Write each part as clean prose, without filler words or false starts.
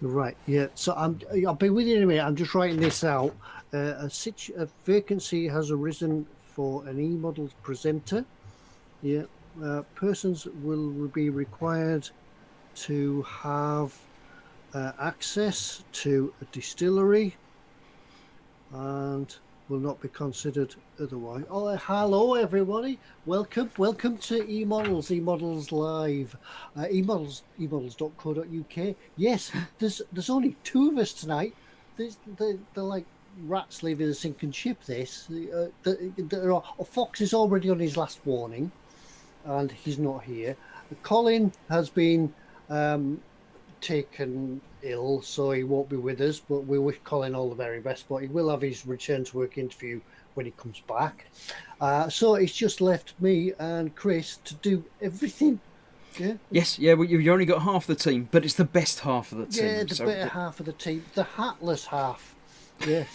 Right, yeah. So I'll be with you in a minute. I'm just writing this out. A vacancy has arisen for an eModels presenter. Yeah, persons will be required to have access to a distillery and will not be considered otherwise. Oh, hello everybody! Welcome to eModels Live, eModels.co.uk. Yes, there's only two of us tonight. They're like rats leaving a sinking ship. Foxx is already on his last warning, and he's not here. Colin has been taken ill, so he won't be with us, but we wish Colin all the very best. But he will have his return to work interview when he comes back. So it's just left me and Chris to do everything Yeah. Yes, yeah. Well, you've only got half the team, but it's the best half of the team. Yeah, the better half of the team, the hatless half. Yes.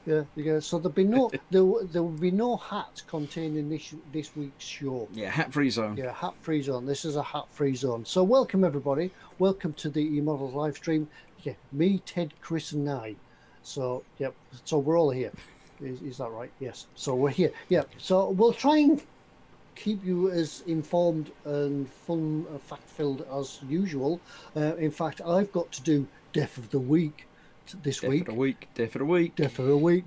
Yeah. So there will be no hats containing this week's show. Yeah, hat-free zone. Yeah, hat-free zone. This is a hat-free zone. So welcome everybody. Welcome to the eModels live stream. Yeah, me, Ted, Chris, and I. So yep. So we're all here. Is that right? Yes. So we're here. Yeah. So we'll try and keep you as informed and fun, fact-filled as usual. In fact, I've got to do Death of the Week this week. Death of the week.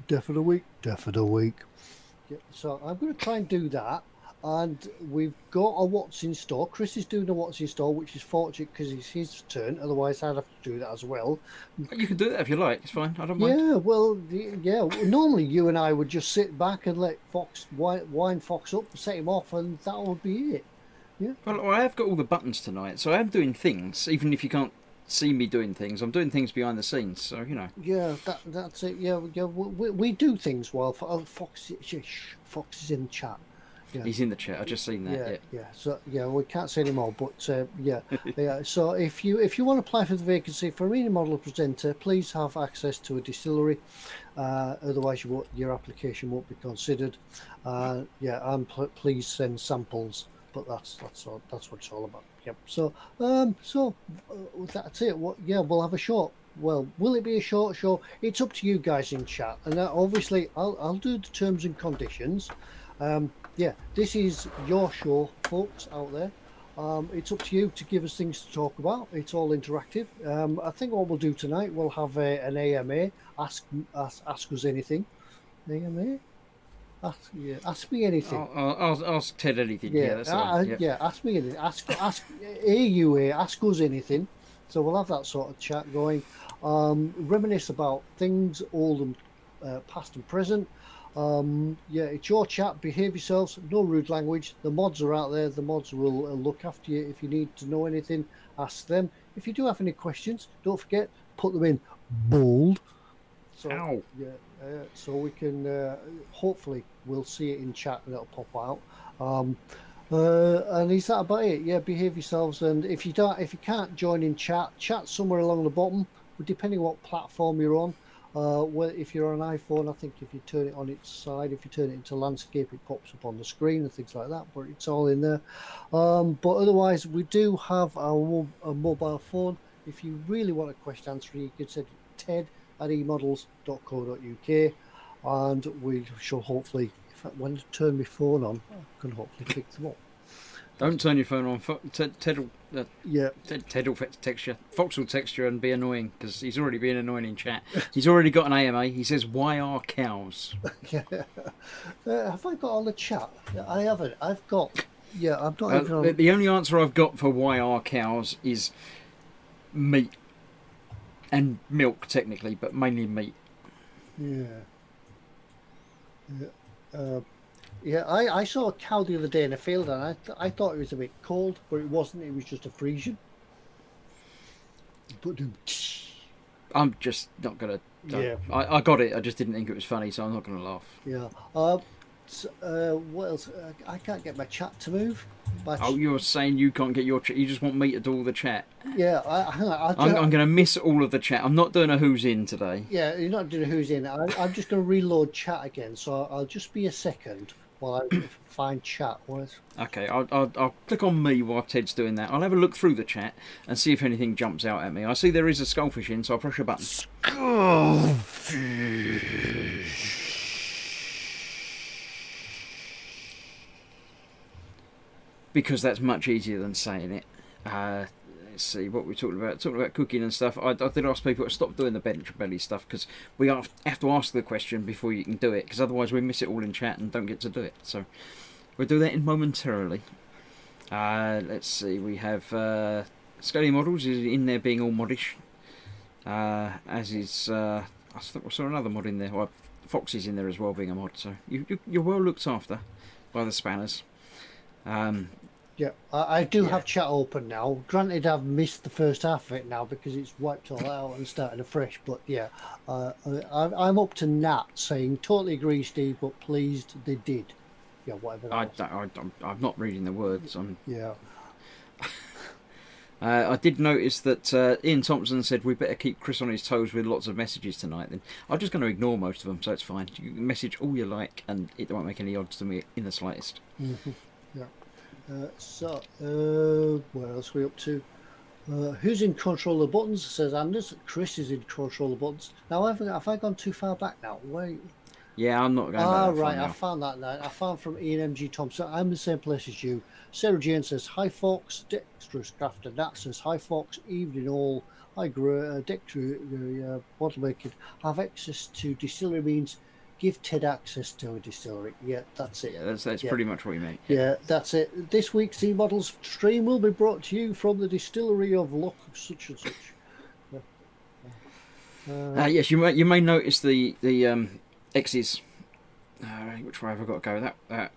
Yeah, so I'm going to try and do that. And we've got a what's in store. Chris is doing a what's in store, which is fortunate because it's his turn. Otherwise, I'd have to do that as well. You can do that if you like. It's fine. I don't mind. Yeah, well, yeah. Normally, you and I would just sit back and let Foxx wind Foxx up, set him off, and that would be it. Yeah. Well, I have got all the buttons tonight, so I am doing things. Even if you can't see me doing things, I'm doing things behind the scenes. So you know. Yeah, that's it. Yeah. We do things while Foxx is in the chat. Yeah. He's in the chat. I've just seen that. Yeah. So yeah, we can't say anymore. But yeah. So if you want to apply for the vacancy for a model presenter, please have access to a distillery. Otherwise, your application won't be considered. And please send samples. But that's what it's all about. Yep. So that's it. We'll have a short. Well, will it be a short show? It's up to you guys in chat, and obviously I'll do the terms and conditions. This is your show, folks out there. It's up to you to give us things to talk about. It's all interactive. I think what we'll do tonight, we'll have an AMA. Ask us anything. AMA. Ask me anything. I'll ask Ted anything. That's fine. Ask me anything. Ask AUA. Ask us anything. So we'll have that sort of chat going. Reminisce about things old and past and present. It's your chat. Behave yourselves. No rude language. The mods are out there. The mods will look after you. If you need to know anything, ask them. If you do have any questions, don't forget, put them in bold. So so we can hopefully we'll see it in chat and it'll pop out. And is that about it? Yeah, behave yourselves. And if you can't join in chat somewhere along the bottom, depending on what platform you're on. If you're on an iPhone, I think if you turn it on its side, if you turn it into landscape, it pops up on the screen and things like that. But it's all in there. But otherwise, we do have a mobile phone. If you really want a question answering, you can send it to ted@emodels.co.uk, and we shall hopefully, when I turn my phone on, I can hopefully pick them up. Don't turn your phone on. Ted will text you. Foxx will text you and be annoying because he's already being annoying in chat. He's already got an AMA. He says, "Why are cows?" Have I got on the chat? I haven't. I've got. Yeah, I'm not even on. The only answer I've got for why are cows is meat and milk, technically, but mainly meat. I saw a cow the other day in a field, and I thought it was a bit cold, but it wasn't. It was just a Frisian. But I'm just not gonna. I got it. I just didn't think it was funny, so I'm not gonna laugh. Yeah. What else? I can't get my chat to move. You're saying you can't get your chat? You just want me to do all the chat? Yeah. I'm going to miss all of the chat. I'm not doing a who's in today. Yeah, you're not doing a who's in. I'm just going to reload chat again, so I'll just be a second while I find chat. Okay, I'll click on me while Ted's doing that. I'll have a look through the chat and see if anything jumps out at me. I see there is a skullfish in, so I'll press a button. Skullfish. Because that's much easier than saying it. Let's see what we're talking about. Talking about cooking and stuff. I did ask people to stop doing the bench belly stuff because we have to ask the question before you can do it, because otherwise we miss it all in chat and don't get to do it. So we'll do that in momentarily. Let's see. We have Scully Models is in there being all modish. As is I saw another mod in there. Well, Foxx is in there as well being a mod. So you're well looked after by the spanners. I do have chat open now. Granted, I've missed the first half of it now because it's wiped all out and started afresh. But yeah, I'm up to Nat saying totally agree, Steve, but pleased they did. Yeah, whatever. I'm not reading the words. Yeah. I did notice that Ian Thompson said we better keep Chris on his toes with lots of messages tonight. Then I'm just going to ignore most of them, so it's fine. You can message all you like, and it won't make any odds to me in the slightest. Mm-hmm. Yeah. Where else are we up to? Who's in control of the buttons? Says Anders. Chris is in control of the buttons. Now, have I gone too far back now? Wait. Yeah, I'm not going back that Right. far now. I found that now. I found from Ian M.G. Thompson. I'm in the same place as you. Sarah Jane says, hi, Foxx. Dexterous Crafter. Nat says, hi, Foxx. Evening all. Hi, Dexterous Modelmaking. Have access to distillery means give Ted access to a distillery. Yeah, that's it. Yeah, that's pretty much what you meant. Yeah, that's it. This week's eModels stream will be brought to you from the distillery of Loch such and such. Yes, you may notice the X's. Which way have I got to go?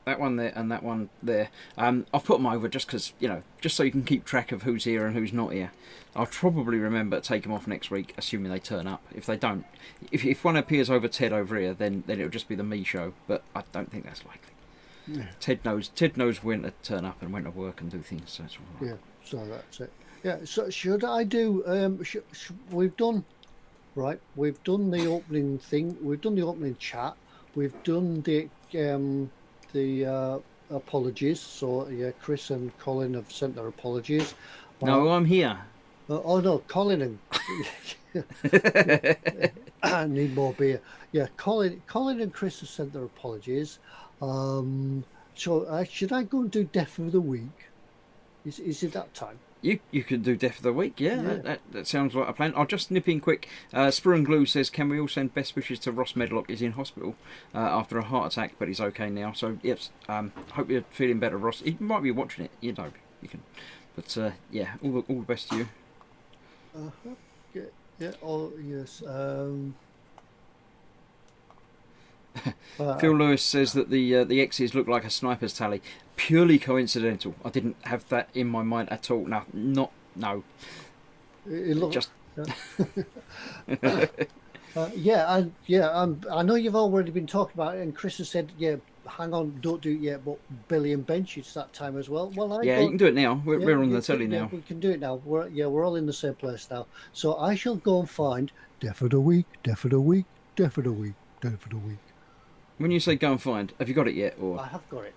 That one there and that one there. I've put them over just because, just so you can keep track of who's here and who's not here. I'll probably remember to take them off next week, assuming they turn up. If they don't, if one appears over Ted over here, then it'll just be the me show. But I don't think that's likely. Yeah. Ted knows when to turn up and when to work and do things. So it's all right. Yeah, so that's it. Yeah, so should I do? We've done the opening thing. We've done the opening chat. We've done the apologies. So yeah, Chris and Colin have sent their apologies. No, I'm here. Oh no, Colin and I need more beer. Yeah, Colin and Chris have sent their apologies. So should I go and do Death of the Week? Is it that time? You could do Death of the Week, yeah. That sounds like a plan. I'll just nip in quick. Sprue and Glue says, can we all send best wishes to Ross Medlock? He's in hospital after a heart attack, but he's okay now. So, yes, hope you're feeling better, Ross. He might be watching it, you can. But, yeah, all the best to you. Yeah, oh, yes. Phil Lewis says that the X's look like a sniper's tally. Purely coincidental. I didn't have that in my mind at all. No. It looks just. I know you've already been talking about it, and Chris has said, yeah, hang on, don't do it yet, but Billy and Bench, it's that time as well. Well, you can do it now. We're on the telly now. We can do it now. We're all in the same place now. So I shall go and find Death of the Week, Death of the Week, Death of the Week, Death of the Week. When you say go and find, have you got it yet? Or I have got it.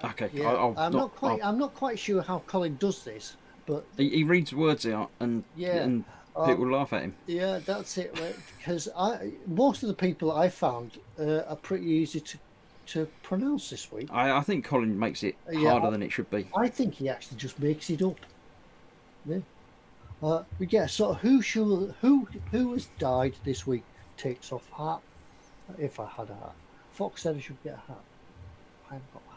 Okay. Yeah, I'm not quite sure how Colin does this, but he reads words out and people laugh at him. Yeah, that's it. Because most of the people I found are pretty easy to pronounce this week. I think Colin makes it harder than it should be. I think he actually just makes it up. Yeah. So who has died this week takes off hat. If I had a hat, Foxx said I should get a hat. I haven't got a hat.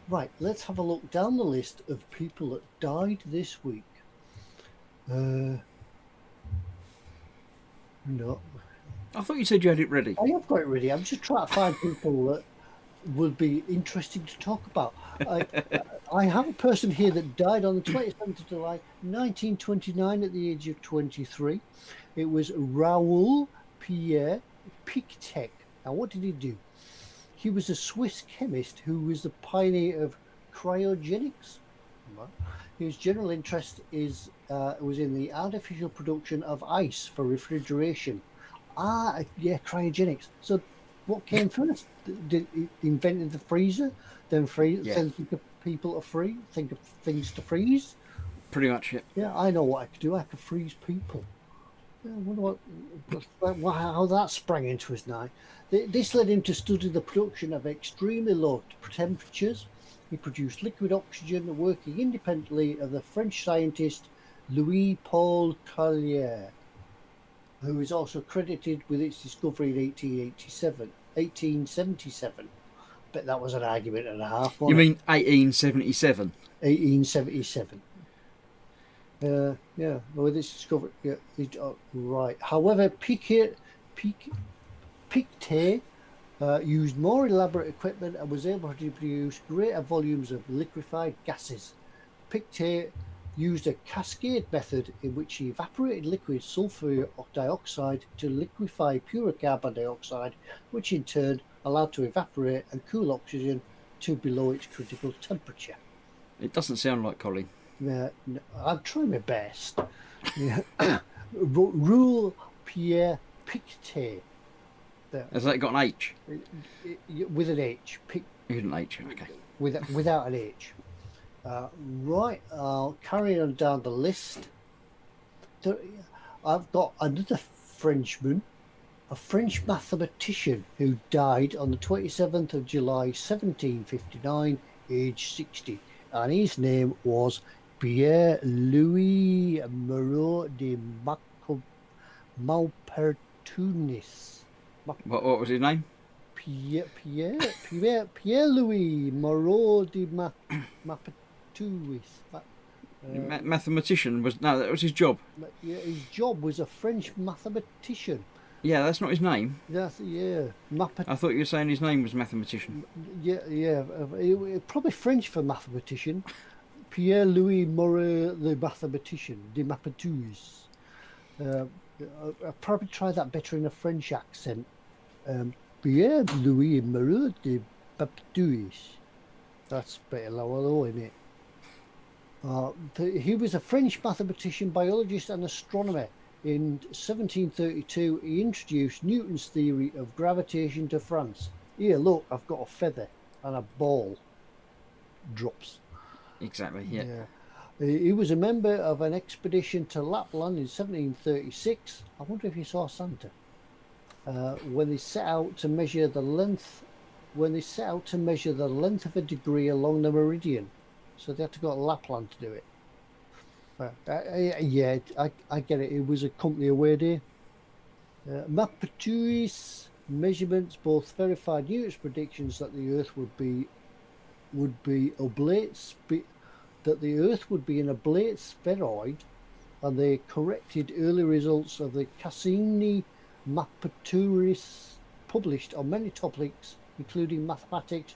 Right. Let's have a look down the list of people that died this week. No. I thought you said you had it ready. I have got it ready. I'm just trying to find people that would be interesting to talk about. I have a person here that died on the 27th of July, 1929, at the age of 23. It was Raoul Pierre Pictet. Now, what did he do? He was a Swiss chemist who was the pioneer of cryogenics. His general interest was in the artificial production of ice for refrigeration. Cryogenics. So what came first? Did he invented the freezer? Then think of people to think of things to freeze? Pretty much, yeah. Yeah, I know what I could do. I could freeze people. I wonder how that sprang into his mind. This led him to study the production of extremely low temperatures. He produced liquid oxygen, working independently of the French scientist Louis-Paul Collier, who is also credited with its discovery in 1877. Bet that was an argument and a half. You mean 1877? 1877. Well, this discovery, right. However, Pictet used more elaborate equipment and was able to produce greater volumes of liquefied gases. Pictet used a cascade method in which he evaporated liquid sulfur dioxide to liquefy pure carbon dioxide, which in turn allowed to evaporate and cool oxygen to below its critical temperature. It doesn't sound like Colin. No, I'll try my best. Yeah. Rule Pierre Pictet. Has that got an H? With an H. With an H, okay. Without an H. Right, carrying on down the list. I've got another Frenchman, a French mathematician who died on the 27th of July 1759, age 60. And his name was Pierre-Louis Moreau de Maupertuis. What was his name? Pierre-Louis Moreau de Maupertuis. Mathematician was that was his job. Yeah, his job was a French mathematician. Yeah, that's not his name. I thought you were saying his name was mathematician. Probably French for mathematician. Pierre-Louis Moreau, the mathematician, de Maupertuis. I'll probably try that better in a French accent. Pierre-Louis Moreau de Maupertuis. That's better lower though, isn't it? He was a French mathematician, biologist and astronomer. In 1732, he introduced Newton's theory of gravitation to France. Here, look, I've got a feather and a ball. Drops. Exactly, yeah. He was a member of an expedition to Lapland in 1736. I wonder if he saw Santa. When they set out to measure the length of a degree along the meridian. So they had to go to Lapland to do it. I get it. It was a company away day. Maupertuis measurements both verified Newton's predictions that the Earth would be an oblate spheroid, and they corrected early results of the Cassini-Maupertuis published on many topics, including mathematics,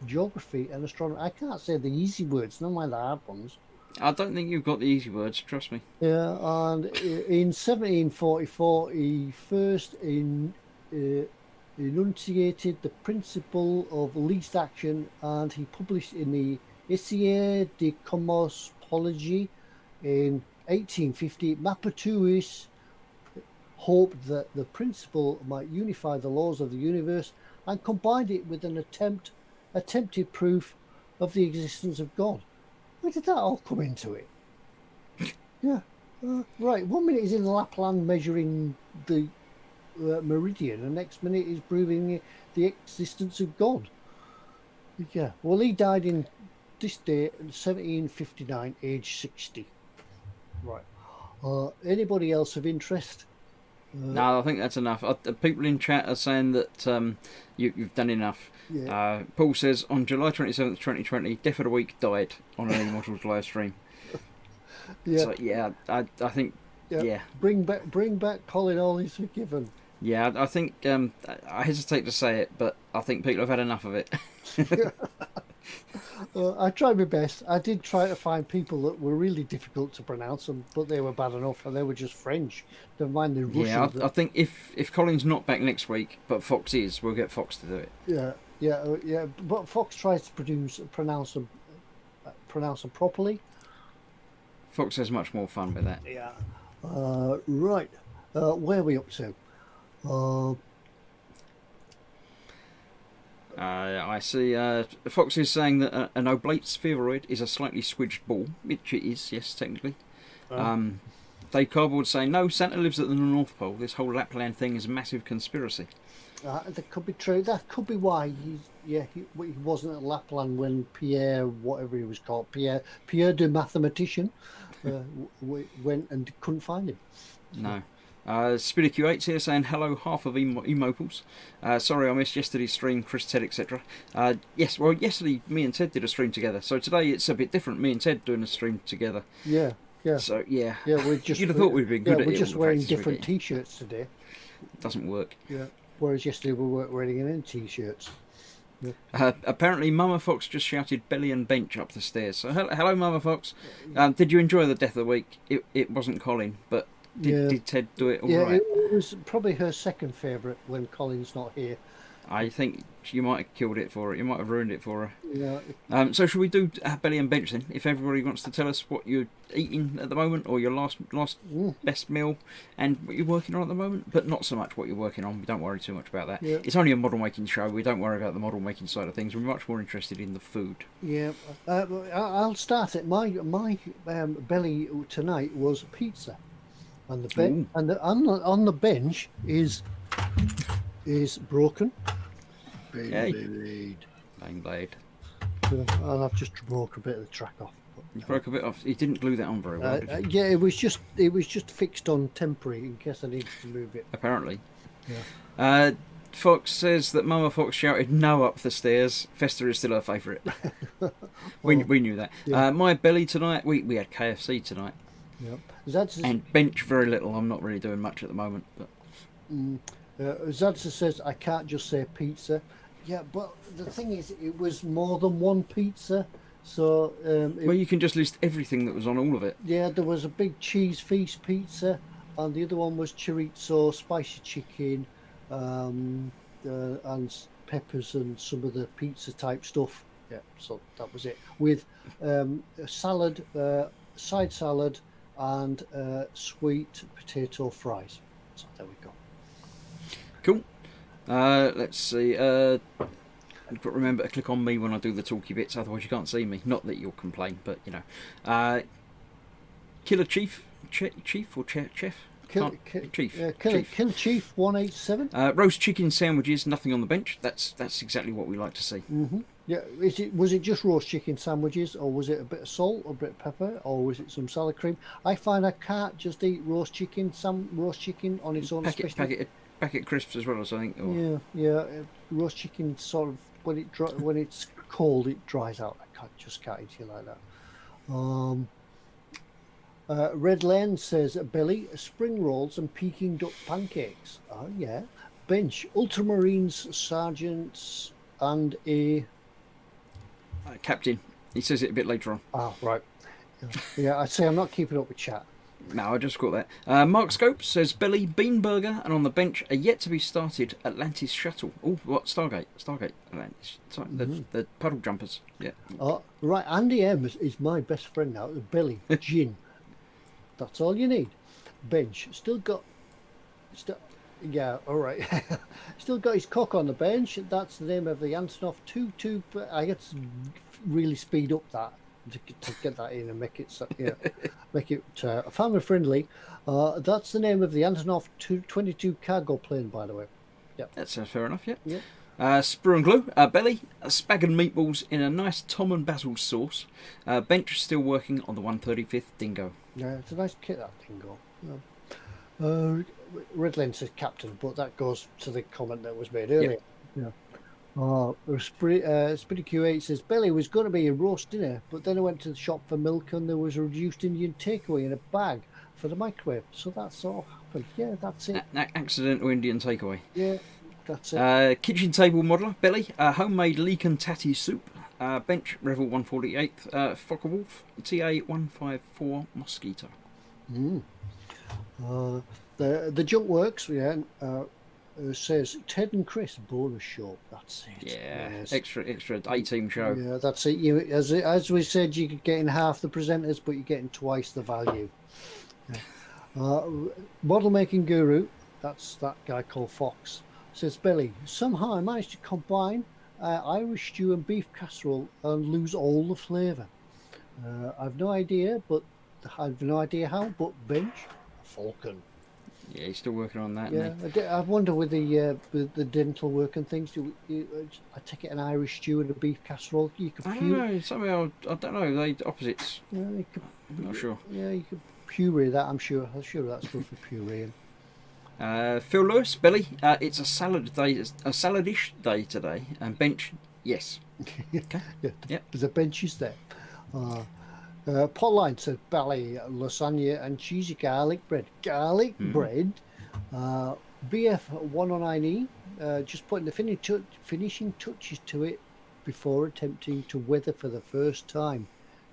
geography, and astronomy. I can't say the easy words, not mind the hard ones. I don't think you've got the easy words, trust me. Yeah, and in 1744, he first enunciated the principle of least action, and he published in the Essai de Cosmologie in 1850. Maupertuis hoped that the principle might unify the laws of the universe and combined it with an attempted proof of the existence of God. Where did that all come into it? Yeah, right. 1 minute he's in Lapland measuring the meridian, and next minute he's proving the existence of God. Yeah. Well, he died in this day, 1759, age 60. Right. Anybody else of interest? No, I think that's enough. People in chat are saying that you've done enough. Yeah. Paul says, on July 27th, 2020, Death of the Week died on an eModels live stream. Yeah. So, I think, yeah. Bring back Colin, all is forgiven. Yeah, I think, I hesitate to say it, but I think people have had enough of it. I tried my best. I did try to find people that were really difficult to pronounce, but they were bad enough, and they were just French. Never mind the Russian. Yeah, I think if Colin's not back next week, but Foxx is, we'll get Foxx to do it. Yeah. But Foxx tries to pronounce them properly. Foxx has much more fun with that. Yeah. Right. Where are we up to? I see Foxx is saying that an oblate spheroid is a slightly squidged ball, which it is, yes, technically. Dave Cardboard saying, no, Santa lives at the North Pole. This whole Lapland thing is a massive conspiracy. That could be true. That could be why he wasn't at Lapland when Pierre, whatever he was called, Pierre the mathematician, went and couldn't find him. No. SpidderQ8 here saying hello, half of eModels. Sorry I missed yesterday's stream, Chris, Ted, etc. Yes, well, yesterday me and Ted did a stream together, so today it's a bit different. Me and Ted doing a stream together. Yeah. So yeah, we're just. You'd have thought we'd be good at it. We're just wearing different T-shirts today. It doesn't work. Yeah. Whereas yesterday we weren't wearing any T-shirts. Yeah. Apparently, Mama Fox just shouted belly and bench up the stairs. So hello, Mama Fox. Did you enjoy the Death of the Week? It wasn't Colin, but. Did Ted do it all right? It was probably her second favourite when Colin's not here. I think you might have killed it for her. You might have ruined it for her. Yeah. So should we do belly and bench then? If everybody wants to tell us what you're eating at the moment, or your last best meal, and what you're working on at the moment, but not so much what you're working on. We don't worry too much about that. Yeah. It's only a model making show. We don't worry about the model making side of things. We're much more interested in the food. Yeah. I'll start it. My belly tonight was pizza, and on the bench is broken. Bane blade. And I've just broke a bit of the track off. You broke a bit off. You didn't glue that on very well, did you? Yeah, it was just fixed on temporary in case I needed to move it. Apparently. Yeah. Fox says that Mama Fox shouted no up the stairs. Festa is still her favourite. we knew that. Yeah. My belly tonight, we had KFC tonight. Yep. And bench very little. I'm not really doing much at the moment. But Zadza says I can't just say pizza. Yeah, but the thing is, it was more than one pizza. So well, you can just list everything that was on all of it. Yeah, there was a big cheese feast pizza, and the other one was chorizo, spicy chicken, and peppers and some of the pizza type stuff. Yeah, so that was it with a salad, side salad, and sweet potato fries. So there we go. Cool. Let's see. You've got to remember to click on me when I do the talky bits, otherwise you can't see me. Not that you'll complain, but you know. Killer Chief or Chef? Kill Chief 187. Roast chicken sandwiches, nothing on the bench. That's exactly what we like to see. Mm-hmm. Yeah, was it just roast chicken sandwiches, or was it a bit of salt, or a bit of pepper, or was it some salad cream? I find I can't just eat roast chicken on its own. Packet crisps as well as I think. Or... Yeah. Roast chicken sort of when it's cold it dries out. I just can't eat it like that. Red Lane says Billy spring rolls and Peking duck pancakes. Oh yeah. Bench ultramarines sergeants and a captain. He says it a bit later on. Ah, right. Yeah, I'd say I'm not keeping up with chat. No, I just got that. Mark Scope says Belly, Bean Burger, and on the bench a yet to be started Atlantis shuttle. Oh, what? Stargate Atlantis. The puddle jumpers. Yeah. Oh, right. Andy M is my best friend now. Billy Gin. That's all you need. Bench yeah, all right. Still got his cock on the bench. That's the name of the Antonov 2. I had to really speed up that to get that in and make it family friendly. That's the name of the Antonov 222 cargo plane, by the way. Yeah, that's fair enough. Yeah. Yeah. Sprue and glue. Belly, spag and meatballs in a nice Tom and Basil sauce. Bench still working on the 135th Dingo. Yeah, it's a nice kit, that Dingo. Yeah. Red Lane says Captain, but that goes to the comment that was made earlier. Yeah. Spitty Q8 says Belly was going to be a roast dinner, but then I went to the shop for milk and there was a reduced Indian takeaway in a bag for the microwave. So that's all happened. Yeah, that's it. Accidental Indian takeaway. Yeah, that's it. Kitchen table modeler Belly, homemade leek and tatty soup. Bench Revel 148, Fokker Wolf TA 154 Mosquito. The Junk Works, says Ted and Chris bonus show. That's it. Yeah, yes. extra A-team show. Yeah, that's it. As we said, you could get in half the presenters, but you're getting twice the value. Model making guru, that's that guy called Foxx, says Billy, somehow I managed to combine Irish stew and beef casserole and lose all the flavour. I've no idea how, but bench Falcon. Yeah, he's still working on that. Yeah, I wonder with the dental work and things. I take it an Irish stew and a beef casserole. You could I don't know. Somehow I don't know. They opposites. Yeah, I'm not sure. Yeah, you could puree that. I'm sure that's good for pureeing. Phil Lewis, Billy. It's a saladish day today, and bench. Yes. Okay. Yeah. The bench is there. Pauline said Belly, lasagna and cheesy garlic bread. Garlic bread. BF109E, just putting the finishing touches to it before attempting to weather for the first time.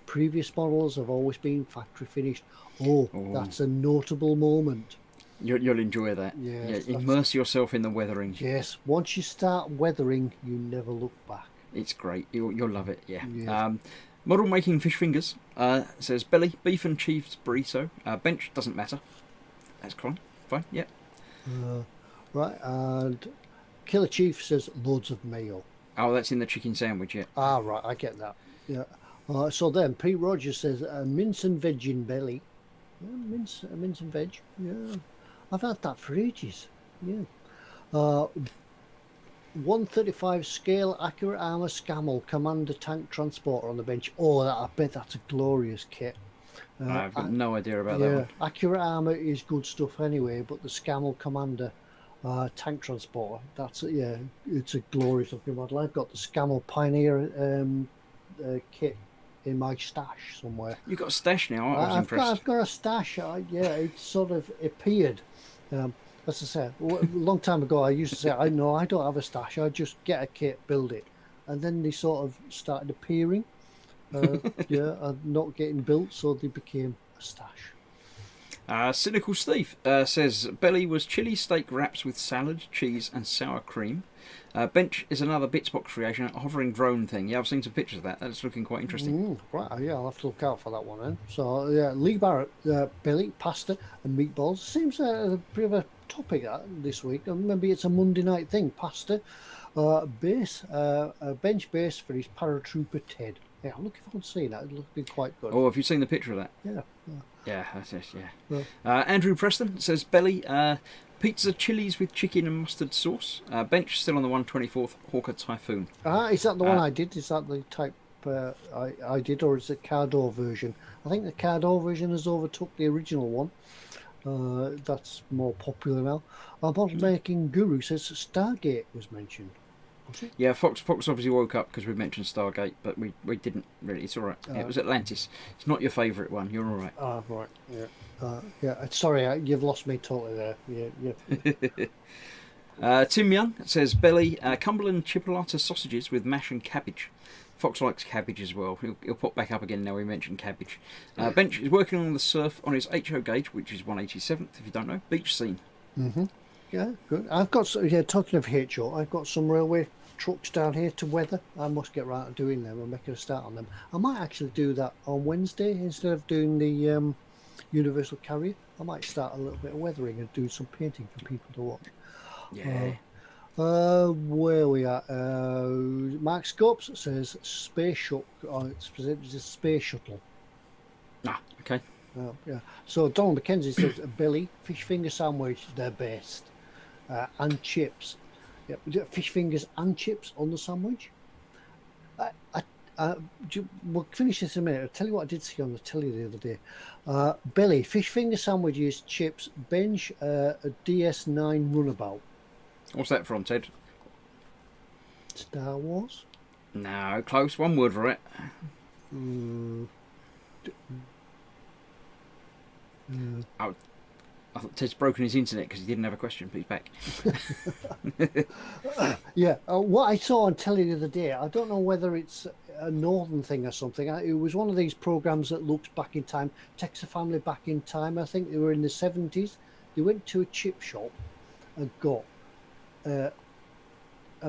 Previous models have always been factory finished. Oh, that's a notable moment. You'll enjoy that. Yes, Yeah, immerse yourself in the weathering. yes. Once you start weathering, you never look back. It's great. You'll love it. Yeah. Yes. Model making fish fingers says belly, beef and cheese burrito. Bench doesn't matter. That's Colin. Fine. Yeah. Right, and Killer Chief says loads of mayo. Oh, that's in the chicken sandwich. Yeah. Ah, right, I get that. Yeah. So then Pete Rogers says mince and veg in belly. Yeah, mince and veg. Yeah, I've had that for ages. Yeah. 135 scale accurate armor Scammell commander tank transporter on the bench. Oh, I bet that's a glorious kit. I've got no idea about that Yeah, one. accurate armor is good stuff anyway, but the Scammell commander tank transporter, that's yeah, it's a glorious looking model. I've got the Scammell Pioneer kit in my stash somewhere. You got a stash now. I was impressed. I've got a stash. Yeah, it sort of appeared. As I said, a long time ago, I used to say, I don't have a stash. I just get a kit, build it, and then they sort of started appearing. Yeah, and not getting built, so they became a stash. Cynical Steve says belly was chili steak wraps with salad, cheese, and sour cream. Bench is another Bitsbox creation, a hovering drone thing. Yeah, I've seen some pictures of that. That's looking quite interesting. Right, yeah, I'll have to look out for that one then. So, yeah, Lee Barrett, belly, pasta, and meatballs. Seems a bit of a topic this week. Maybe it's a Monday night thing. Pasta, bench base for his paratrooper Ted. Yeah, look if I can see that. It's looking quite good. Oh, have you seen the picture of that? Yeah. Yeah, that's it, yeah. Andrew Preston says belly, pizza, chilies with chicken and mustard sauce. Bench still on the 124th Hawker Typhoon. Is that the one I did? Is that the type I did, or is it Cardo version? I think the Cardo version has overtook the original one. That's more popular now. Our Modelmaking Guru says Stargate was mentioned. Yeah, Foxx obviously woke up because we mentioned Stargate, but we didn't really. It's all right. It was Atlantis. It's not your favourite one. You're all right. Right. Yeah. Yeah. Sorry, you've lost me totally there. Yeah. Tim Young says belly, Cumberland chipolata sausages with mash and cabbage. Foxx likes cabbage as well. He'll pop back up again now we mentioned cabbage. Bench is working on the surf on his HO gauge, which is 187th, if you don't know. Beach scene. Yeah, good. I've got talking of HO, I've got some railway trucks down here to weather. I must get right to doing them and making a start on them. I might actually do that on Wednesday instead of doing the universal carrier. I might start a little bit of weathering and do some painting for people to watch. Yeah. Where we at? Mark Scopes says space shuttle. It's presented as a space shuttle. Okay. Yeah. So Donald McKenzie says belly, fish finger sandwich, they're best, and chips. Yeah, fish fingers and chips on the sandwich. We'll finish this in a minute. I'll tell you what I did see on the telly the other day. Belly, fish finger sandwiches, chips, bench, a DS9 runabout. What's that from, Ted? Star Wars? No, close. One word for it. I thought Ted's broken his internet because he didn't have a question, but he's back. Yeah, what I saw on telly the other day, I don't know whether it's a northern thing or something. It was one of these programs that looks back in time, takes a family back in time. I think they were in the 70s. They went to a chip shop and got a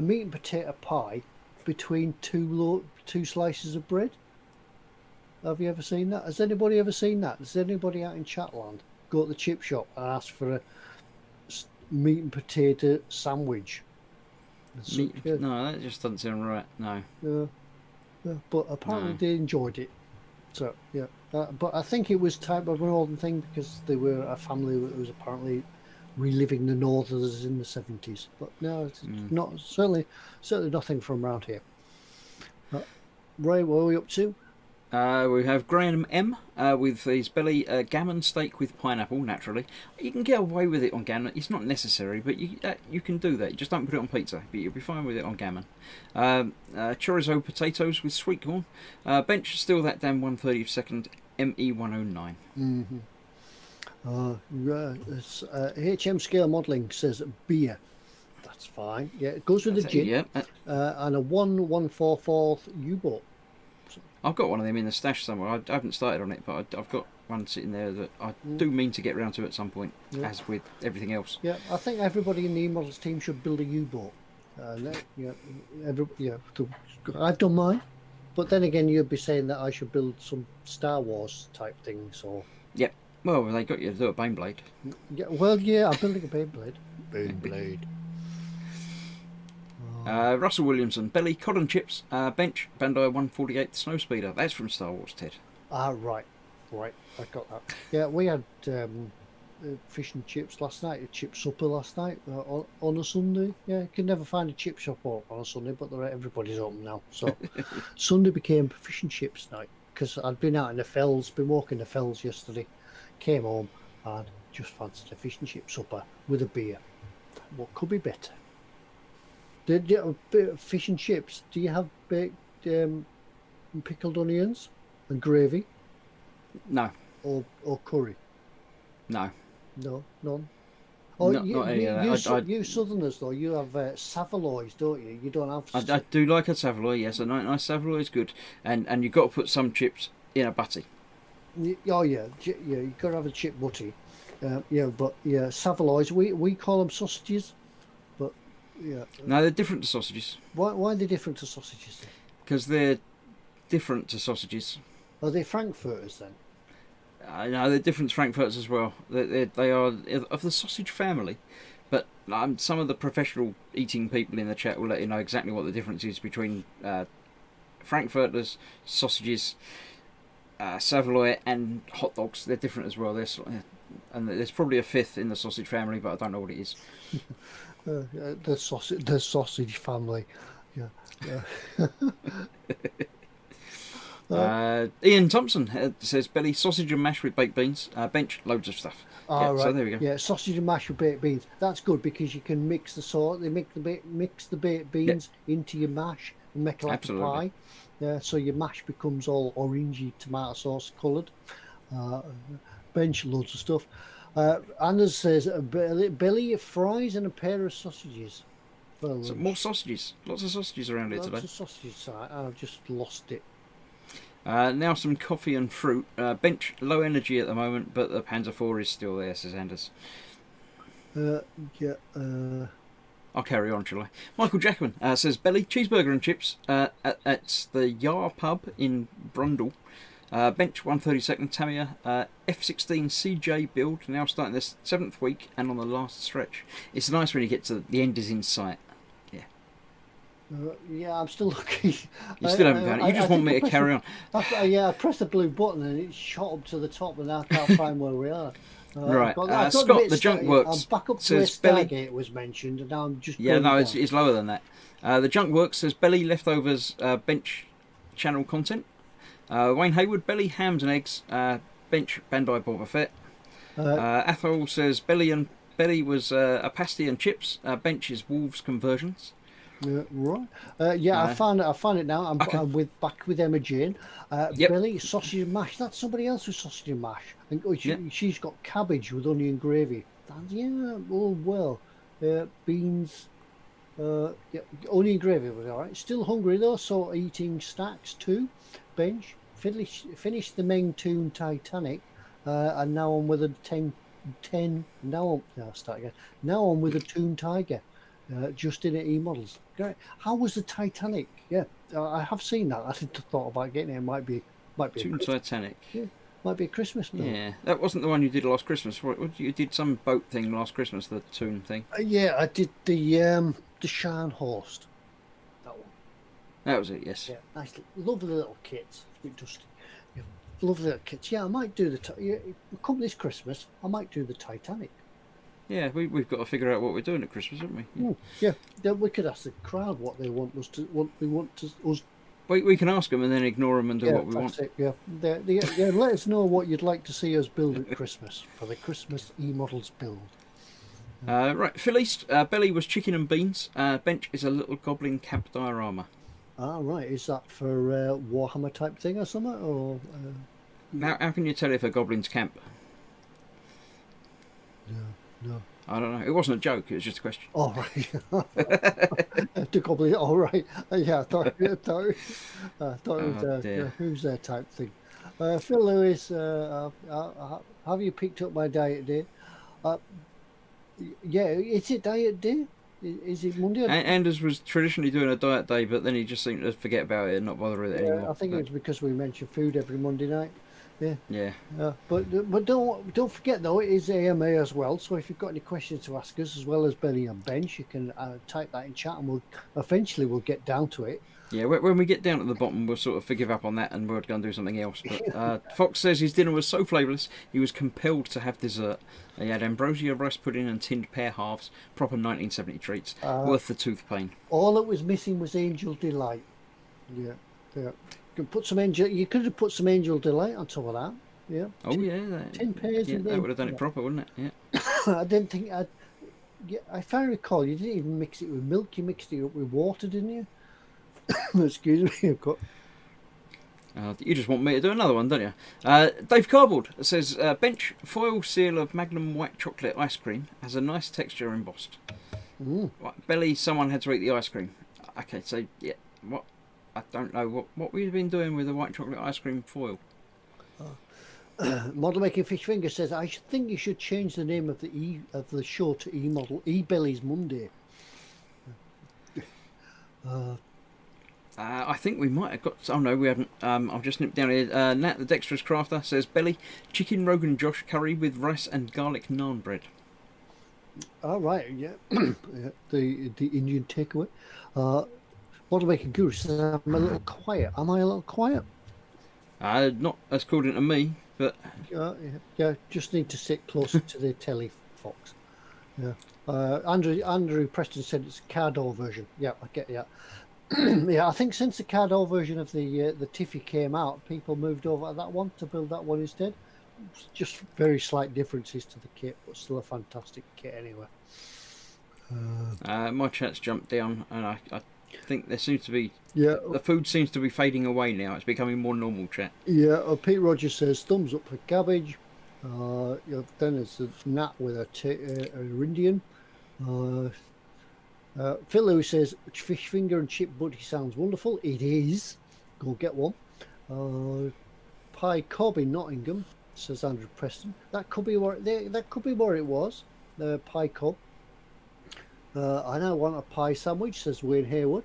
meat and potato pie between two slices of bread. Have you ever seen that? Has anybody ever seen that? Has anybody out in Chatland go to the chip shop and ask for a meat and potato sandwich? No, that just doesn't sound right. No. Yeah, but apparently they enjoyed it. So yeah, but I think it was type of an northern thing because they were a family that was apparently reliving the Northerners in the 70s. But no, it's not certainly nothing from around here. Ray, what are we up to? We have Graham M with his belly gammon steak with pineapple, naturally. You can get away with it on gammon. It's not necessary, but you can do that. You just don't put it on pizza, but you'll be fine with it on gammon. Chorizo potatoes with sweet corn. Bench still that damn 132nd ME109. HM Scale Modelling says beer. That's fine. Yeah, it goes with the gin. Yeah. And a 1/144 U-boat. I've got one of them in the stash somewhere. I haven't started on it, but I've got one sitting there that I do mean to get round to at some point, as with everything else. Yeah, I think everybody in the eModels team should build a U-boat. I've done mine, but then again, you'd be saying that I should build some Star Wars type things, or Yep. Well, they got you to do a Baneblade. yeah. Well, yeah, I'm building a Beyblade. Beyblade. Russell Williamson, belly, cod and chips, bench, Bandai 148 Snowspeeder. That's from Star Wars, Ted. Right, I got that. Yeah, we had fish and chips last night, a chip supper last night on a Sunday. Yeah, you can never find a chip shop on a Sunday, but everybody's open now. So Sunday became fish and chips night because I'd been out in the fells, been walking the fells yesterday, came home and just fancied a fish and chip supper with a beer. What could be better? Fish and chips, do you have baked pickled onions and gravy? No. Or curry? No. No, none. Oh, not any of that. You Southerners though, you have saveloys, don't you? You don't have. I do like a saveloy. Yes, a nice saveloy is good, and you've got to put some chips in a butty. Oh yeah, you've got to have a chip butty. But saveloys, we call them sausages, but yeah. No, they're different to sausages. Why are they different to sausages then? Because they're different to sausages. Are they frankfurters then? No, they're different to frankfurters as well. They are of the sausage family, but some of the professional eating people in the chat will let you know exactly what the difference is between frankfurters, sausages, saveloy, and hot dogs. They're different as well. And there's probably a fifth in the sausage family, but I don't know what it is. The sausage family. Yeah. Ian Thompson says belly, sausage and mash with baked beans, bench, loads of stuff. Right. So there we go. Yeah, sausage and mash with baked beans. That's good because you can mix the sauce. They mix the baked beans into your mash and make it like a pie. Yeah, so your mash becomes all orangey tomato sauce coloured. Bench, loads of stuff. Anders says belly, fries and a pair of sausages. So more sausages. Lots of sausages around here today. Lots of sausages. I've just lost it. Now some coffee and fruit. Bench, low energy at the moment, but the Panzer IV is still there, says Anders. I'll carry on, shall I? Michael Jackman says belly, cheeseburger and chips at the Yar pub in Brundle. Bench 132nd Tamiya, F16 CJ build, now starting this 7th week and on the last stretch. It's nice when you get to the end is in sight. Yeah, I'm still looking. You still haven't found it. You just want me to carry on. I pressed the blue button and it shot up to the top, and I can't find where we are. Right, Scott, the Junk Works. I'm back up to where Stargate was mentioned, and now I'm just. Yeah, no, it's lower than that. The Junk Works says belly, leftovers, bench, channel content. Wayne Hayward, belly, hams and eggs, bench, Bandai Boba Fett. Athol says belly was a pasty and chips. Bench is wolves conversions. Right. I found it now. I'm back with Emma Jane. Billy, sausage and mash. That's somebody else with sausage and mash. And she's got cabbage with onion gravy. Beans. Onion gravy was all right. Still hungry though, so eating snacks too. Bench. Finished the Meng Toon Titanic, and now I'm with a 10. Now I'm with a Toon Tiger. Just in at eModels. Great. How was the Titanic? Yeah, I have seen that. I hadn't thought about getting it. It might be Toon Titanic. Yeah, might be a Christmas build. Yeah, that wasn't the one you did last Christmas. You did some boat thing last Christmas, the Toon thing. Yeah, I did the Scharnhorst. That one. That was it. Yes. Yeah, nice, lovely little kits. It's a bit dusty. Yeah, lovely little kits. Yeah, I might do come this Christmas. I might do the Titanic. Yeah, we've got to figure out what we're doing at Christmas, haven't we? Yeah. We could ask the crowd what they want us to. We can ask them and then ignore them and do what we want. Yeah. Let us know what you'd like to see us build at Christmas for the Christmas eModels build. Right, Phil East. Belly was chicken and beans. Bench is a little goblin camp diorama. Right. Is that for Warhammer type thing or something? Or how can you tell if a goblin's camp? No. I don't know. It wasn't a joke. It was just a question. All right. To complete. All right. Yeah, I thought it was Oh dear. who's there type thing. Phil Lewis, have you picked up my diet day? Uh, yeah, is it diet day? Is it Monday? Anders was traditionally doing a diet day, but then he just seemed to forget about it and not bother with it Yeah, anymore. I think But, it's because we mention food every Monday night. Yeah. yeah. But don't forget though, it is AMA as well. So if you've got any questions to ask us, as well as Benny and Bench, you can type that in chat, and we'll get down to it. Yeah, when we get down at the bottom, we'll sort of forgive up on that and we'll go and do something else. But Fox says his dinner was so flavourless, he was compelled to have dessert. He had ambrosia rice pudding and tinned pear halves, proper 1970 treats, worth the tooth pain. All that was missing was Angel Delight. Yeah. You can put some angel. You could have put some Angel Delight on top of that. Yeah. Oh yeah, 10 pairs. yeah, And that would have done it proper, wouldn't it? Yeah. I didn't think I'd. Yeah, if I recall, you didn't even mix it with milk. You mixed it up with water, didn't you? Excuse me. I've got. You just want me to do another one, don't you? Dave Cardboard says, bench foil seal of Magnum white chocolate ice cream has a nice texture embossed. Right, Belly, someone had to eat the ice cream. Okay, so, yeah, what? I don't know. What we've been doing with the white chocolate ice cream foil? Modelmaking Fish Finger says, I think you should change the name of the show to eModel, eBelly's Monday. I think we might have got. Oh no, we haven't. I've just nipped down here. Nat the Dexterous Crafter says Belly chicken Rogan Josh curry with rice and garlic naan bread. All right, yeah, yeah, the Indian takeaway. Modelmaking Guru says I'm a little quiet. Am I a little quiet? Not according to me, but yeah, just need to sit closer to the telly, Fox. Yeah. Andrew Preston said it's a Cardor version. Yeah, I get that. Yeah, I think since the Cardor version of the Tiffy came out, people moved over to that one to build that one instead. Just very slight differences to the kit, but still a fantastic kit anyway. My chat's jumped down, and I think there seems to be the food seems to be fading away now. It's becoming more normal chat. Yeah, Pete Rogers says thumbs up for cabbage. Then it's a Nat with a Indian. Phil Lewis says fish finger and chip buddy sounds wonderful. It is. Go get one. Pie Cobb in Nottingham, says Andrew Preston. That could be where it was. The pie Cobb. I now want a pie sandwich, says Wayne Hayward.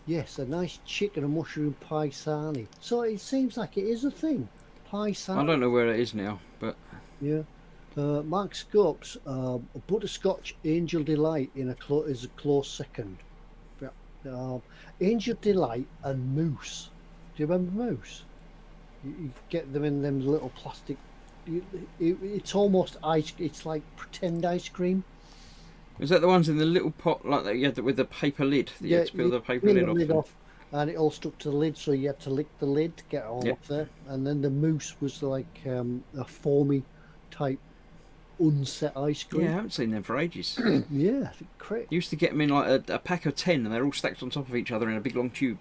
Yes, a nice chicken and mushroom pie sarnie. So it seems like it is a thing. Pie sarnie. I don't know where it is now, but yeah. Mark Scopes, Butterscotch Angel Delight is a close second. Angel Delight and Mousse. Do you remember Mousse? You get them in them little plastic. It's almost ice. It's like pretend ice cream. Is that the ones in the little pot like that you had with the paper lid? You had to peel the paper lid off. And it all stuck to the lid, so you had to lick the lid to get it all off there. And then the mousse was like a foamy type unset ice cream. Yeah, I haven't seen them for ages. Yeah, great. Used to get them in like a pack of 10, and they're all stacked on top of each other in a big long tube.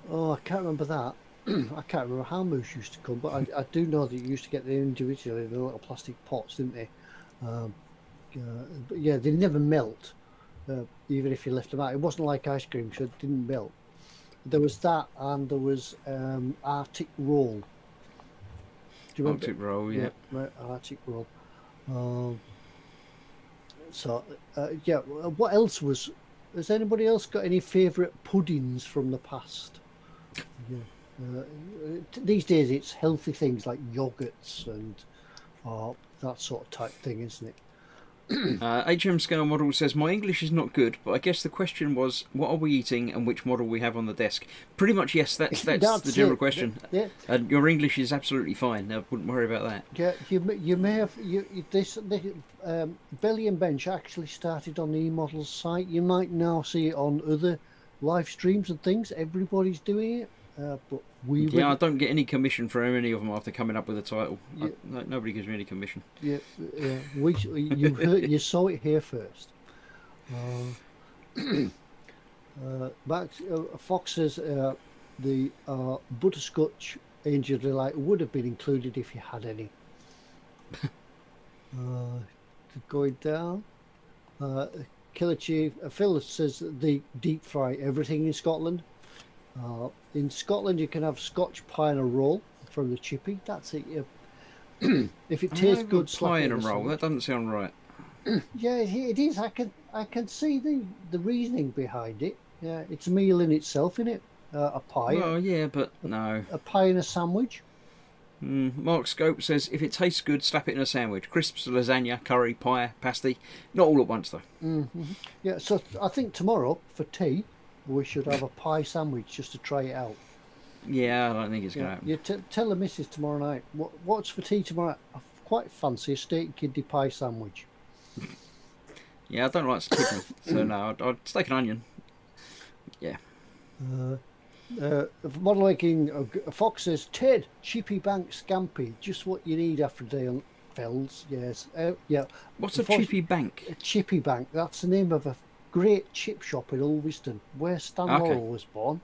Oh, I can't remember that. I can't remember how mousse used to come, but I do know that you used to get them individually in the little plastic pots, didn't they? But yeah, they never melt, even if you left them out. It wasn't like ice cream, so it didn't melt. There was that, and there was Arctic Roll. Do you remember? Arctic Roll, yeah. Right, Arctic Roll. Yeah, what else was... Has anybody else got any favourite puddings from the past? Yeah. These days it's healthy things like yogurts and that sort of type thing, isn't it? HM Scale Model says, my English is not good, but I guess the question was, what are we eating and which model we have on the desk? Pretty much, yes, that's the general question. Yeah. And your English is absolutely fine. I wouldn't worry about that. Yeah, you may have... Belly and Bench actually started on the eModels site. You might now see it on other live streams and things. Everybody's doing it. But I don't get any commission for any of them after coming up with a title. Yeah. Nobody gives me any commission. Yeah, you saw it here first. Max Fox says the Butterscotch Angel Delight would have been included if you had any. going down. Killer Chief Phil says that they deep fry everything in Scotland. In Scotland, you can have Scotch pie and a roll from the chippy. That's it. If it tastes good, slap pie it and in a a roll. sandwich. That doesn't sound right. Yeah, it is. I can see the reasoning behind it. Yeah, it's a meal in itself, isn't it? A pie. Well, yeah, but no. A pie and a sandwich. Mark Scope says if it tastes good, slap it in a sandwich. Crisps, lasagna, curry, pie, pasty. Not all at once though. Yeah, so I think tomorrow for tea we should have a pie sandwich just to try it out. Yeah, I don't think it's going to happen. You tell the missus tomorrow night. What's for tea tomorrow? I quite fancy a steak and kidney pie sandwich. Yeah, I don't like kidney, so no, I'd steak and onion. Yeah. Modelmaking, Foxx says, Ted, Chippy Bank Scampi, just what you need after a day on Fells. Yes. Yeah. What's a Chippy Bank? Chippy Bank, that's the name of a great chip shop in Ulverston, where Stan Laurel was born.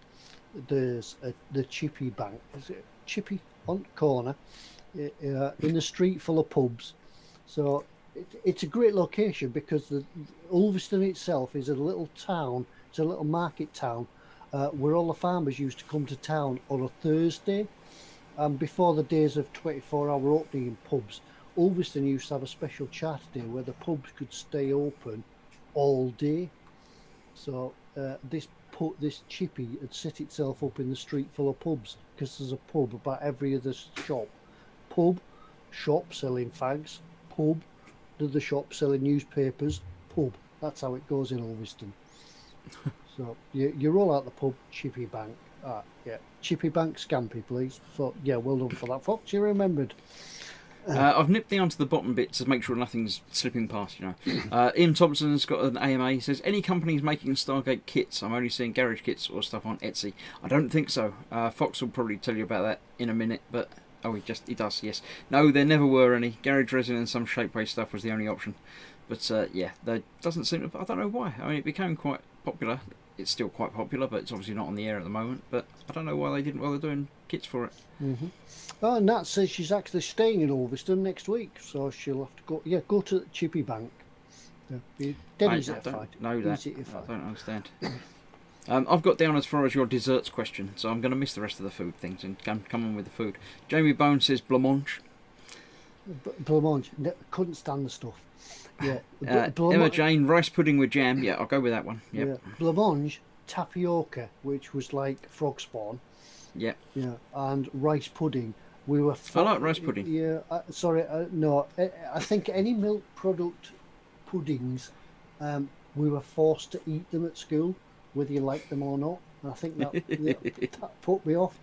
There's the Chippy Bank. Is it Chippy on the corner in the street full of pubs? So it's a great location because the Ulverston itself is a little town. It's a little market town where all the farmers used to come to town on a Thursday. Before the days of 24-hour opening in pubs, Ulverston used to have a special charter day where the pubs could stay open all day. So this chippy had set itself up in the street full of pubs because there's a pub about every other shop. Pub, shop selling fags, pub, the shop selling newspapers, pub. That's how it goes in Ulverston. So you roll out the pub, Chippy Bank. Yeah, Chippy Bank Scampi, please. So yeah, well done for that, Fox. You remembered. I've nipped down to the bottom bit to make sure nothing's slipping past, you know. Ian Thompson's got an AMA. He says, any companies making Stargate kits? I'm only seeing garage kits or stuff on Etsy. I don't think so. Fox will probably tell you about that in a minute, but... Oh, he does, yes. No, there never were any. Garage resin and some shapeways stuff was the only option. But, yeah, there doesn't seem to... I don't know why. I mean, it became quite popular. It's still quite popular, but it's obviously not on the air at the moment. But I don't know why they didn't bother doing kits for it. Oh, and Nat says she's actually staying in Ulverston next week, so she'll have to go. Yeah, go to Chippy Bank. Yeah, I don't know that. I don't understand. I've got down as far as your desserts question, so I'm going to miss the rest of the food things and come on with the food. Jamie Bone says blancmange. Blancmange, couldn't stand the stuff. Yeah. Emma Jane, rice pudding with jam. Yeah, I'll go with that one. Yep. Yeah. Blancmange, tapioca, which was like frog spawn. Yeah. Yeah, and rice pudding. We were. I like rice pudding. Yeah. No. I think any milk product puddings, we were forced to eat them at school, whether you like them or not. And I think that put me off.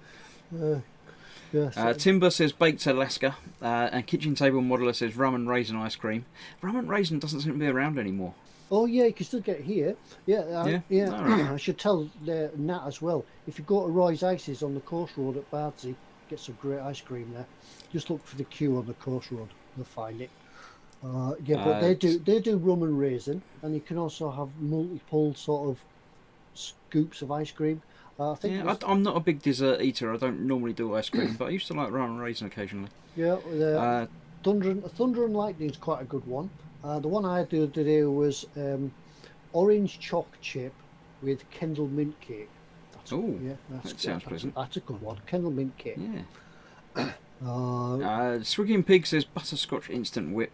Timber says baked Alaska, and Kitchen Table Modeler says rum and raisin ice cream. Rum and raisin doesn't seem to be around anymore. Oh yeah, you can still get it here. Yeah. Right. I should tell Nat as well. If you go to Roy's Ices on the Coast Road at Bardsey, get some great ice cream there. Just look for the queue on the Coast Road. You'll find it. But they do rum and raisin, and you can also have multiple sort of scoops of ice cream. I'm not a big dessert eater. I don't normally do ice cream, but I used to like rum and raisin occasionally. Yeah, Thunder and Lightning is quite a good one. The one I had today was orange choc chip with Kendall mint cake. That sounds pleasant. That's a good one. Kendall mint cake. Yeah. Swigging Pig says butterscotch instant whip.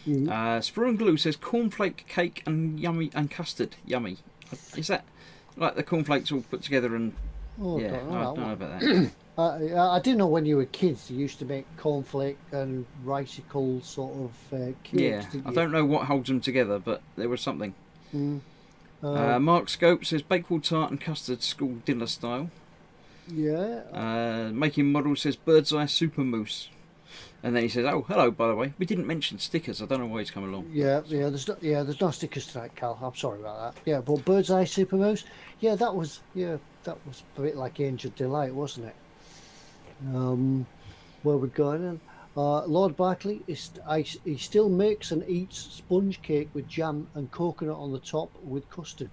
Spur and Glue says cornflake cake and yummy and custard. Yummy. Is that like the cornflakes all put together and? I don't know about that. I do know when you were kids, you used to make cornflake and ricicle sort of cakes. Yeah, I don't know what holds them together, but there was something. Mark Scope says bakewell tart and custard school dinner style. Yeah. Making Model says bird's eye super mousse. And then he says, "Oh, hello, by the way. We didn't mention stickers. I don't know why he's come along." There's no stickers tonight, Cal. I'm sorry about that. Yeah, but Bird's Eye Super Mouse. Yeah, that was a bit like Angel Delight, wasn't it? Where we're going. Lord Barclay he still makes and eats sponge cake with jam and coconut on the top with custard.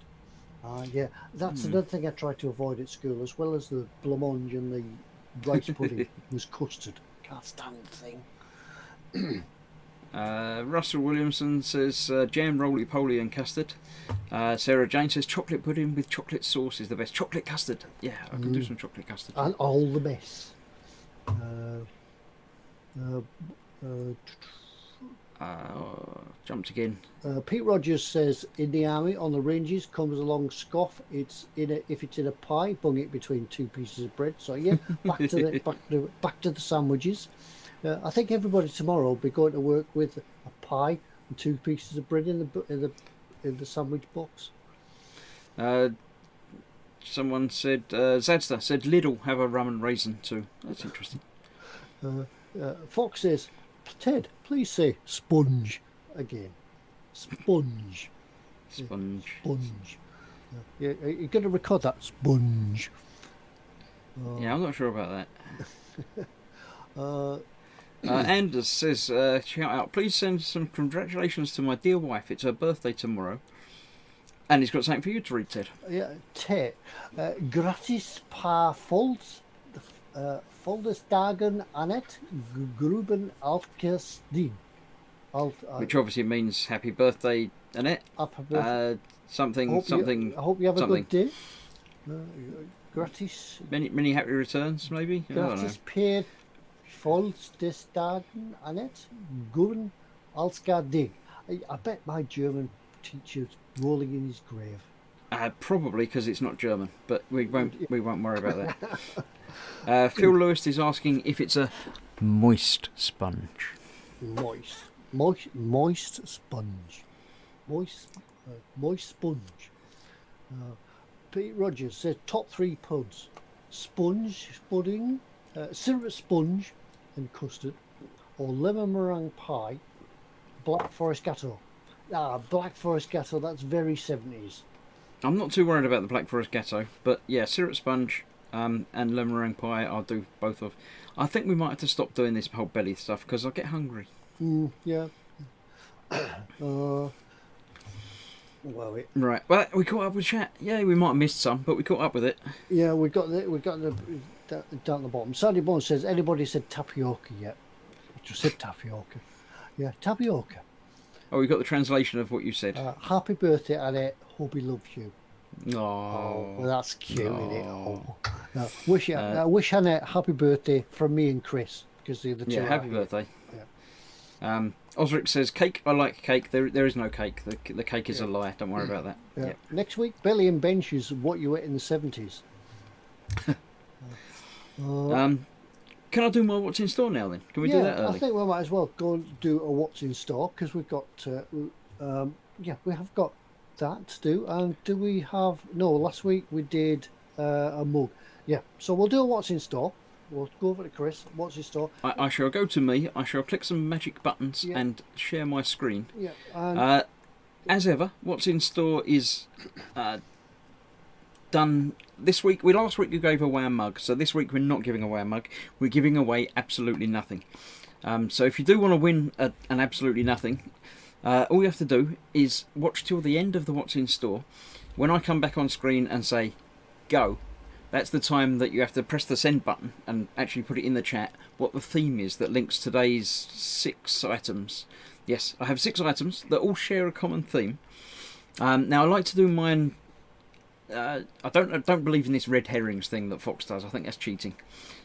That's another thing I tried to avoid at school, as well as the blancmange and the rice pudding was custard. Can't stand the thing. Russell Williamson says jam, roly-poly and custard. Sarah Jane says chocolate pudding with chocolate sauce is the best. Chocolate custard. Yeah, I can do some chocolate custard. And all the best. Jumped again. Pete Rogers says in the army on the ranges comes along scoff. If it's in a pie, bung it between two pieces of bread. So yeah, back to the sandwiches. I think everybody tomorrow will be going to work with a pie and two pieces of bread in the sandwich box. Someone said Zadster said Lidl have a rum and raisin too. That's interesting. Foxx says, Ted, please say sponge again. Sponge. Sponge. Sponge. Yeah, you're going to record that sponge. Yeah, I'm not sure about that. Anders says, shout out, please send some congratulations to my dear wife. It's her birthday tomorrow. And he's got something for you to read, Ted. Yeah, Ted. Gratis par Foldesdagen Annette Gruben Alkestin. Which obviously means happy birthday, Annette. Happy birthday. I hope you have a good day. Gratis. Many happy returns, maybe? Gratis per Foldesdagen Annette Gruben Alkestin. I bet my German teacher's rolling in his grave. Probably because it's not German, but we won't worry about that. Phil Lewis is asking if it's a moist sponge. Moist sponge. Moist sponge. Pete Rogers says top 3 puds: sponge pudding, syrup sponge and custard, or lemon meringue pie, Black Forest Gatto. Black Forest Gatto, that's very 70s. I'm not too worried about the Black Forest Gatto, but yeah, syrup sponge and lemon meringue pie I'll do both of. I think we might have to stop doing this whole belly stuff because I'll get hungry. Yeah. Right. Well, we caught up with chat. Yeah, we might have missed some, but we caught up with it. Yeah, we got the down at the bottom. Sandy Bone says, anybody said tapioca yet? I just said tapioca. Yeah, tapioca. Oh, we got the translation of what you said. Happy birthday, Annette. Hope he loves you. Oh, well, that's cute, isn't it? Wish Annette happy birthday from me and Chris, because they're the two. Yeah, happy birthday. Yeah. Osric says cake. I like cake. There is no cake. The cake is a lie. Don't worry about that. Yeah. Next week, belly and bench is what you ate in the 70s. Can I do my what's in store now then? Can we do that early? I think we might as well go and do a what's in store because we've got we have got that to do. And do we have last week we did a mug. Yeah, so we'll do a what's in store. We'll go over to Chris. What's in store? I shall go to me. I shall click some magic buttons and share my screen. Yeah. As ever, what's in store is done this week. Last week we gave away a mug, so this week we're not giving away a mug. We're giving away absolutely nothing. So if you do want to win an absolutely nothing, all you have to do is watch till the end of the what's in store. When I come back on screen and say go, that's the time that you have to press the send button and actually put it in the chat what the theme is that links today's 6 items. Yes, I have 6 items that all share a common theme. Now I like to do mine. I don't believe in this red herrings thing that Foxx does. I think that's cheating.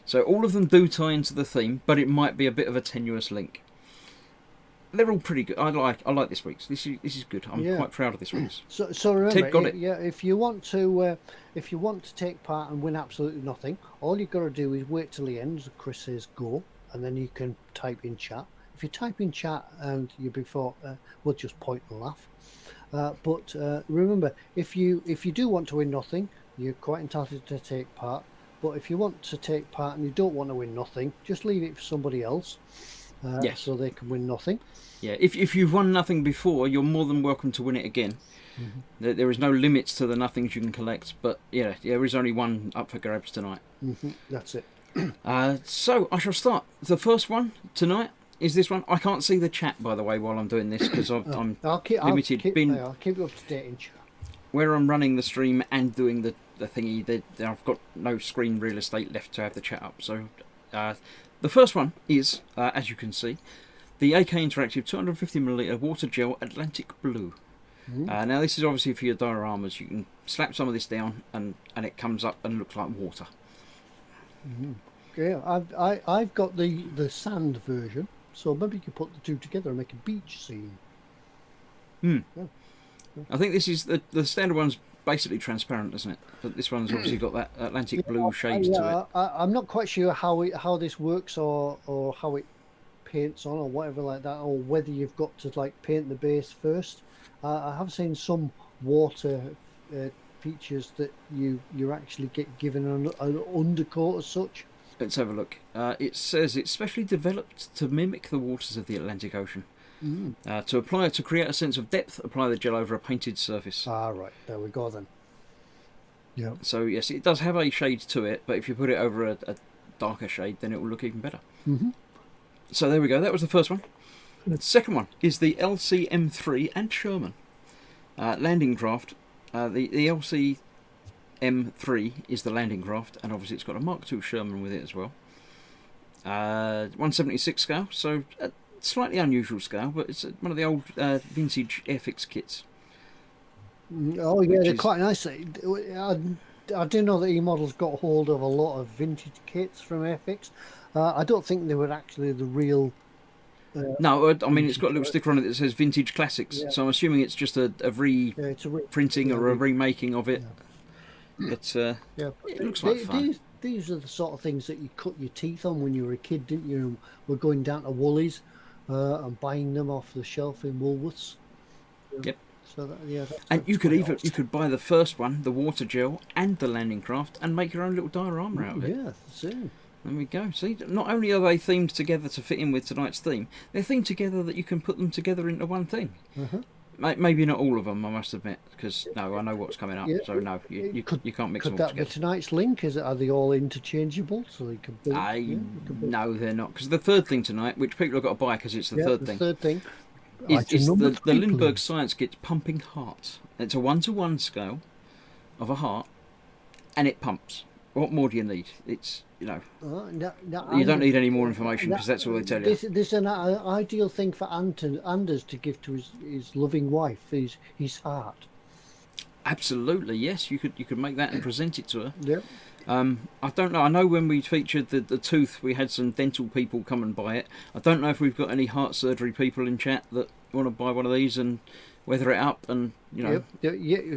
So all of them do tie into the theme, but it might be a bit of a tenuous link. They're all pretty good. I like this week's. This is good. I'm quite proud of this week's. So remember, Ted got it. Yeah, if you want to take part and win absolutely nothing, all you've got to do is wait till the end. As Chris says go, and then you can type in chat. If you type in chat and you we'll just point and laugh. But remember, if you do want to win nothing, you're quite entitled to take part. But if you want to take part and you don't want to win nothing, just leave it for somebody else, so they can win nothing. Yeah, if you've won nothing before, you're more than welcome to win it again. Mm-hmm. There is no limits to the nothings you can collect, but there is only one up for grabs tonight. Mm-hmm. That's it. So I shall start. The first one tonight is this one. I can't see the chat, by the way, while I'm doing this because I'm limited. I'll keep you up to date in chat. Where I'm running the stream and doing the thingy, I've got no screen real estate left to have the chat up. So the first one is, as you can see, the AK Interactive 250ml water gel Atlantic Blue. Now this is obviously for your dioramas. You can slap some of this down and it comes up and looks like water. Yeah, I've got the sand version, so maybe you can put the two together and make a beach scene. Yeah. I think this is the standard one's basically transparent, isn't it? But this one's obviously got that Atlantic blue shade to it. I'm not quite sure how this works or how it paints on or whatever like that, or whether you've got to like paint the base first. I have seen some water features that you actually get given an undercoat as such. Let's have a look. It says it's specially developed to mimic the waters of the Atlantic Ocean. To create a sense of depth, apply the gel over a painted surface. Right, there we go then. Yeah. So yes, it does have a shade to it, but if you put it over a darker shade, then it will look even better. So there we go. That was the first one. The second one is the LCM3 and Sherman landing craft. The LCM3 is the landing craft, and obviously it's got a Mark II Sherman with it as well. 1/76 scale, so a slightly unusual scale, but it's one of the old vintage Airfix kits. Oh yeah, they're quite nice. I do know that eModels got hold of a lot of vintage kits from Airfix. I don't think they were actually the real. No, I mean it's got a little sticker on it that says Vintage Classics, so I'm assuming it's just a reprinting or a remaking of it. But it looks like fun. These are the sort of things that you cut your teeth on when you were a kid, didn't you? We're going down to Woolies and buying them off the shelf in Woolworths. Yep. So and you could buy the first one, the water gel, and the landing craft, and make your own little diorama out of it. Yeah, that's it. There we go. See, not only are they themed together to fit in with tonight's theme, they're themed together that you can put them together into one thing. Maybe not all of them, I must admit, because I know what's coming up. So no, you can't mix them all together. Could that be tonight's link? Are they all interchangeable? So they can. No, they're not. Because the third thing tonight, which people have got to buy because it's the third thing, is the Lindbergh Science Kit Pumping Hearts. It's a 1-to-1 scale of a heart, and it pumps. What more do you need? It's you don't need any more information because that's all they tell you. This is an ideal thing for Anders to give to his loving wife, his heart. Absolutely, yes. You could make that and present it to her. Yeah. I don't know. I know when we featured the tooth, we had some dental people come and buy it. I don't know if we've got any heart surgery people in chat that want to buy one of these and weather it up and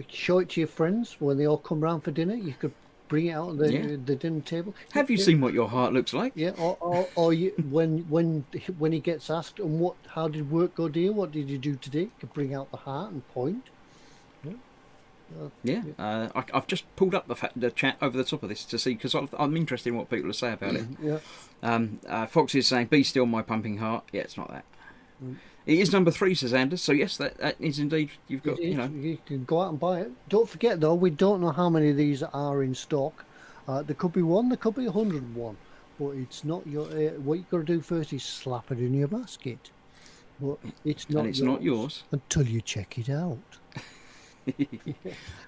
show it to your friends when they all come round for dinner. You could bring it out on the dinner table. Have you seen what your heart looks like? Yeah, or you, when he gets asked, and how did work go, dear? What did you do today? You could bring out the heart and point. I've just pulled up the chat over the top of this to see, because I'm interested in what people say about it. Foxx is saying, "Be still, my pumping heart." Yeah, it's not that. It is number 3, says Anders. So yes, that is indeed. You've got, you can go out and buy it. Don't forget though, we don't know how many of these are in stock. There could be one, there could be 101, but it's not your. What you got to do first is slap it in your basket. But it's not yours until you check it out.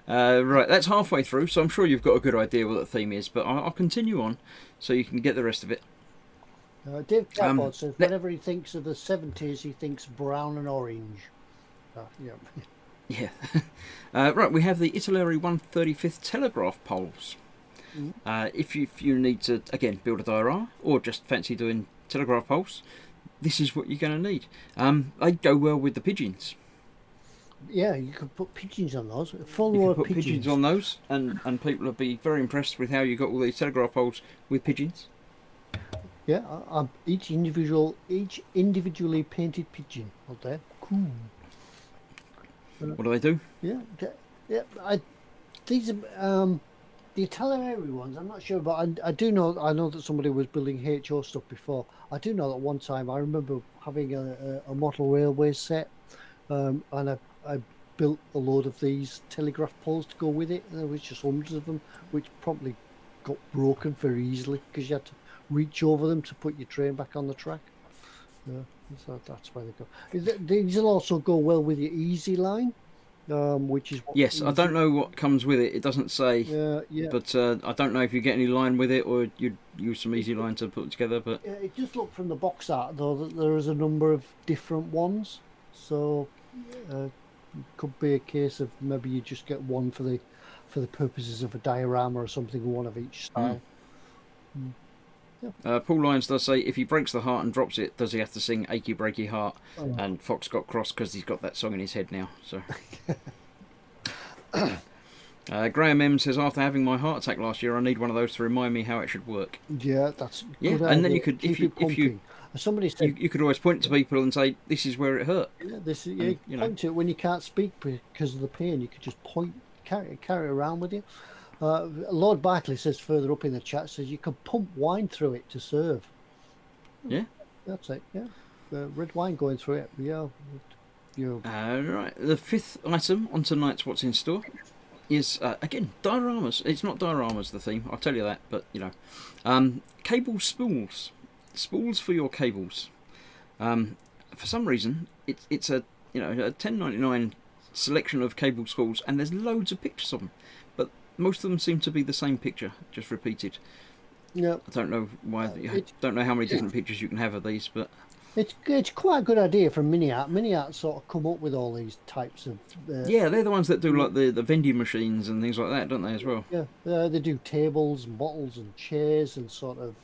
Right, that's halfway through, so I'm sure you've got a good idea what the theme is. But I'll continue on, so you can get the rest of it. Dave Clapboard says whenever he thinks of the 70s, he thinks brown and orange. Right, we have the Italeri 135th telegraph poles. If you need to, again, build a diorama or just fancy doing telegraph poles, this is what you're going to need. They go well with the pigeons. Yeah, you could put pigeons on those. Pigeons on those, and people will be very impressed with how you got all these telegraph poles with pigeons. Yeah, each individually painted pigeon out there. Cool. What do they do? These are the Italeri ones. I'm not sure, but I do know. I know that somebody was building HO stuff before. I do know that one time I remember having a model railway set, and I built a load of these telegraph poles to go with it. And there was just hundreds of them, which probably got broken very easily because you had to reach over them to put your train back on the track. So that's where they go. These will also go well with your easy line. which is what Yes, I don't know what comes with it. It doesn't say, yeah. but I don't know if you get any line with it or you'd use some easy line to put together. But Yeah, it does look from the box art though that there is a number of different ones, so could be a case of maybe you just get one for the purposes of a diorama or something, one of each style. Paul Lyons does say, if he breaks the heart and drops it, does he have to sing "Achy Breaky Heart"? Oh. And Foxx got cross because he's got that song in his head now. So. Graham M says, after having my heart attack last year, I need one of those to remind me how it should work. Yeah, that's yeah. good And then idea. you could, Keep if you somebody said, you could always point to people and say, this is where it hurt. yeah, this is And, point to it when you can't speak because of the pain. You could just point, carry it around with you. Lord Barkley says further up in the chat, says you can pump wine through it to serve. Yeah, that's it. Yeah, red wine going through it. Yeah. Right. The fifth item on tonight's What's in Store is again dioramas. It's not dioramas the theme, I'll tell you that, but cable spools for your cables. For some reason it's a a $10.99 selection of cable spools, and there's loads of pictures of them, but most of them seem to be the same picture, just repeated. Yeah, I don't know why. I don't know how many different pictures you can have of these, but it's quite a good idea from Mini-Art. Mini-Art sort of come up with all these types of yeah, they're the ones that do like the vending machines and things like that, don't they, as well? Yeah, they do tables and bottles and chairs and sort of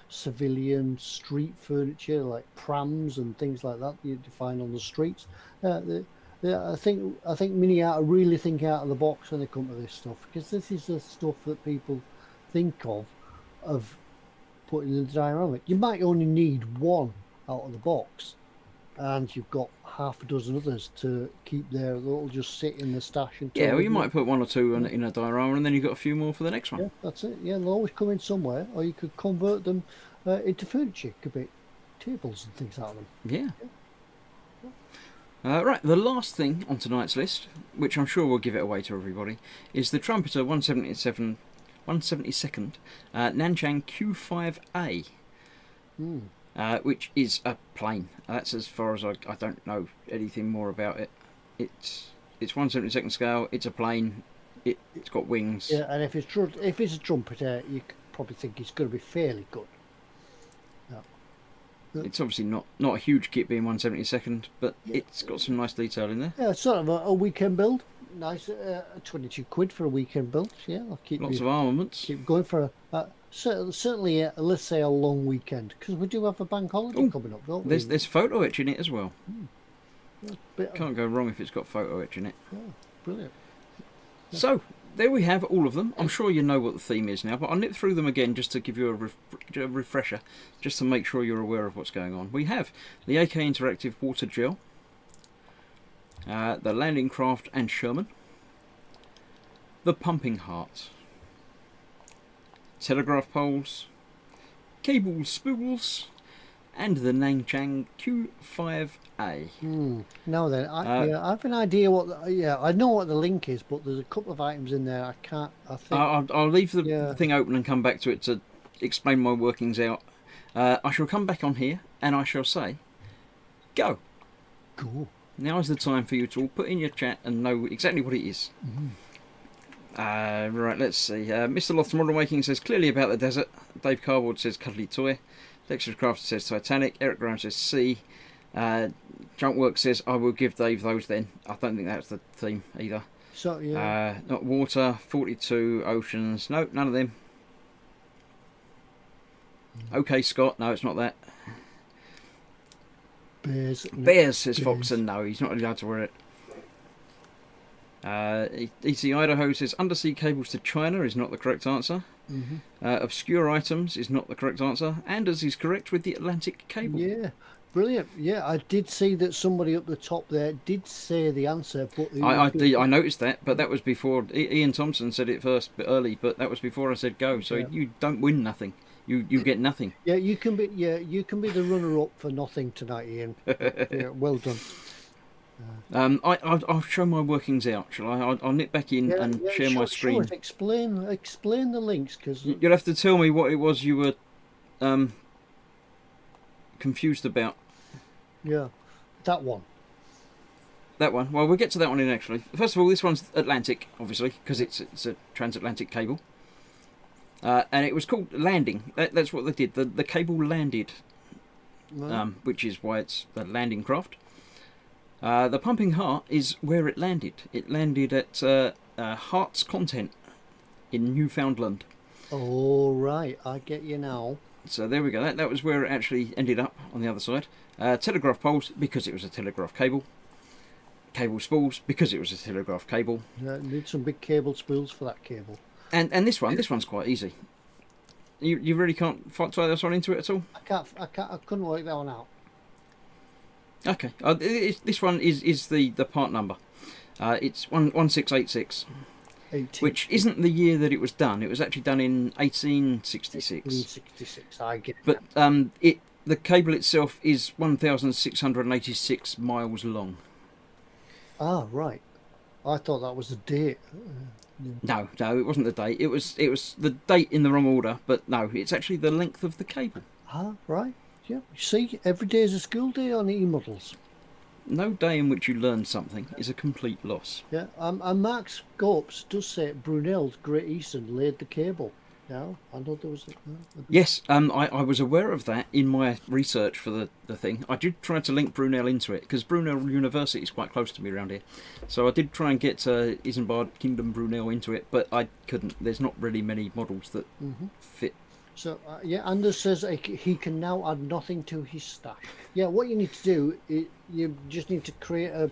civilian street furniture like prams and things like that you find on the streets. I think Mini-Art are really think out of the box when they come to this stuff, because this is the stuff that people think of putting in the diorama. You might only need one out of the box, and you've got half a dozen others to keep there that'll just sit in the stash until. Yeah, well, you might put one or two in a diorama, and then you've got a few more for the next one. Yeah, that's it. Yeah, they'll always come in somewhere, or you could convert them into furniture. Could be tables and things out of them. Yeah. Right, the last thing on tonight's list, which I'm sure will give it away to everybody, is the Trumpeter 172nd Nanchang Q5A. Which is a plane. That's as far as I don't know anything more about it. It's 1/72nd scale. It's a plane. It's got wings. Yeah, and if it's a trumpeter, you could probably think it's going to be fairly good. Yeah. It's obviously not a huge kit, being 1/72nd, but it's got some nice detail in there. Yeah, sort of a weekend build. Nice, £22 for a weekend build. Yeah, I'll keep lots of armaments. Keep going for certainly, let's say a long weekend, because we do have a bank holiday coming up, don't we? There's photo etch in it as well. Can't go wrong if it's got photo etch in it. Yeah, brilliant. Yeah. So there we have all of them. I'm sure you know what the theme is now, but I'll nip through them again just to give you a refresher, just to make sure you're aware of what's going on. We have the AK Interactive Water Gel, the Landing Craft and Sherman, the Pumping Heart, telegraph poles, cable spools, and the Nanchang Q5A. Now then, I have an idea I know what the link is, but there's a couple of items in there I think I'll leave the thing open and come back to it to explain my workings out. I shall come back on here and I shall say, go. Cool. Now is the time for you to all put in your chat and know exactly what it is. Right, let's see. Mr. Loth's Modelmaking says clearly about the desert. Dave Cardboard says cuddly toy. Dexter's Crafter says Titanic. Eric Graham says sea. Junkwork says I will give Dave those then. I don't think that's the theme either. So yeah. Not water. 42 oceans. No, none of them. Okay, Scott. No, it's not that. Bears says Foxx, and no, he's not allowed to wear it. EC Idaho says undersea cables to China is not the correct answer. Obscure items is not the correct answer. Anders is correct with the Atlantic cable. Yeah, brilliant. Yeah, I did see that somebody up the top there did say the answer, but I noticed that, but that was before Ian Thompson said it first, but early. But that was before I said go. So you don't win nothing. You get nothing. Yeah, you can be the runner-up for nothing tonight, Ian. Yeah, well done. I'll show my workings out, shall I? I'll nip back in and share my screen. Sure. Explain the links, because you'll have to tell me what it was you were confused about. Yeah, that one. that one. Well, we'll get to that one in actually. First of all, this one's Atlantic, obviously, because it's a transatlantic cable. And it was called landing. That's what they did. The cable landed, which is why it's a landing craft. The Pumping Heart is where it landed. It landed at Heart's Content in Newfoundland. Oh, right. I get you now. So there we go. That was where it actually ended up on the other side. Telegraph poles, because it was a telegraph cable. Cable spools, because it was a telegraph cable. Need some big cable spools for that cable. And this one's quite easy. You really can't tie this one into it at all? I couldn't work that one out. Okay. This one is the part number. It's 1686. 18. Which isn't the year that it was done. It was actually done in 1866. 1866, I get But the cable itself is 1,686 miles long. Ah, right. I thought that was the date. No, it wasn't the date. It was the date in the wrong order. But no, it's actually the length of the cable. Ah, right. Yeah. You see, every day is a school day on eModels. No day in which you learn something is a complete loss. Yeah. And Mark Scopes does say Brunel's Great Eastern laid the cable. Yeah, I know there was. Yes, I was aware of that in my research for the thing. I did try to link Brunel into it because Brunel University is quite close to me around here, so I did try and get Isambard Kingdom Brunel into it, but I couldn't. There's not really many models that fit. So yeah, Anders says he can now add nothing to his stash. Yeah, what you need to do is you just need to create a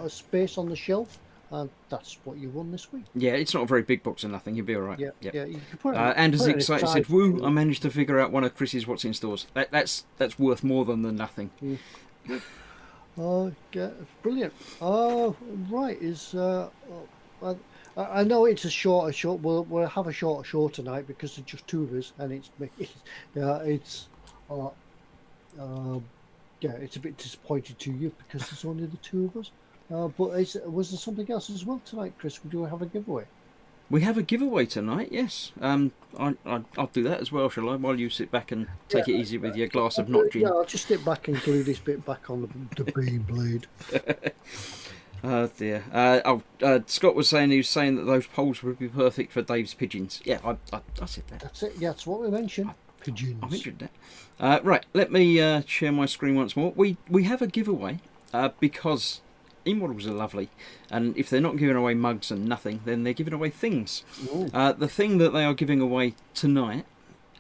space on the shelf. That's what you won this week. Yeah, it's not a very big box or nothing. You'll be all right. Yeah, yep. yeah. You can put it Anders excited said, "Woo! I managed to figure out one of Chris's what's in stores. That's worth more than the nothing." Oh, yeah, brilliant. Oh, right. I know it's a short. We'll have a short show tonight because there's just two of us, and it's a bit disappointing to you because there's only the two of us. But was there something else as well tonight, Chris? Do we have a giveaway? We have a giveaway tonight, yes. I'll do that as well, shall I? While you sit back and take it easy with your glass of not gin. Yeah, I'll just sit back and glue this bit back on the beam blade. Oh dear. Scott was saying that those poles would be perfect for Dave's pigeons. Yeah, I said that. That's it. Yeah, that's what we mentioned. Pigeons. I mentioned that. Right, let me share my screen once more. We have a giveaway because eModels are lovely, and if they're not giving away mugs and nothing, then they're giving away things. The thing that they are giving away tonight,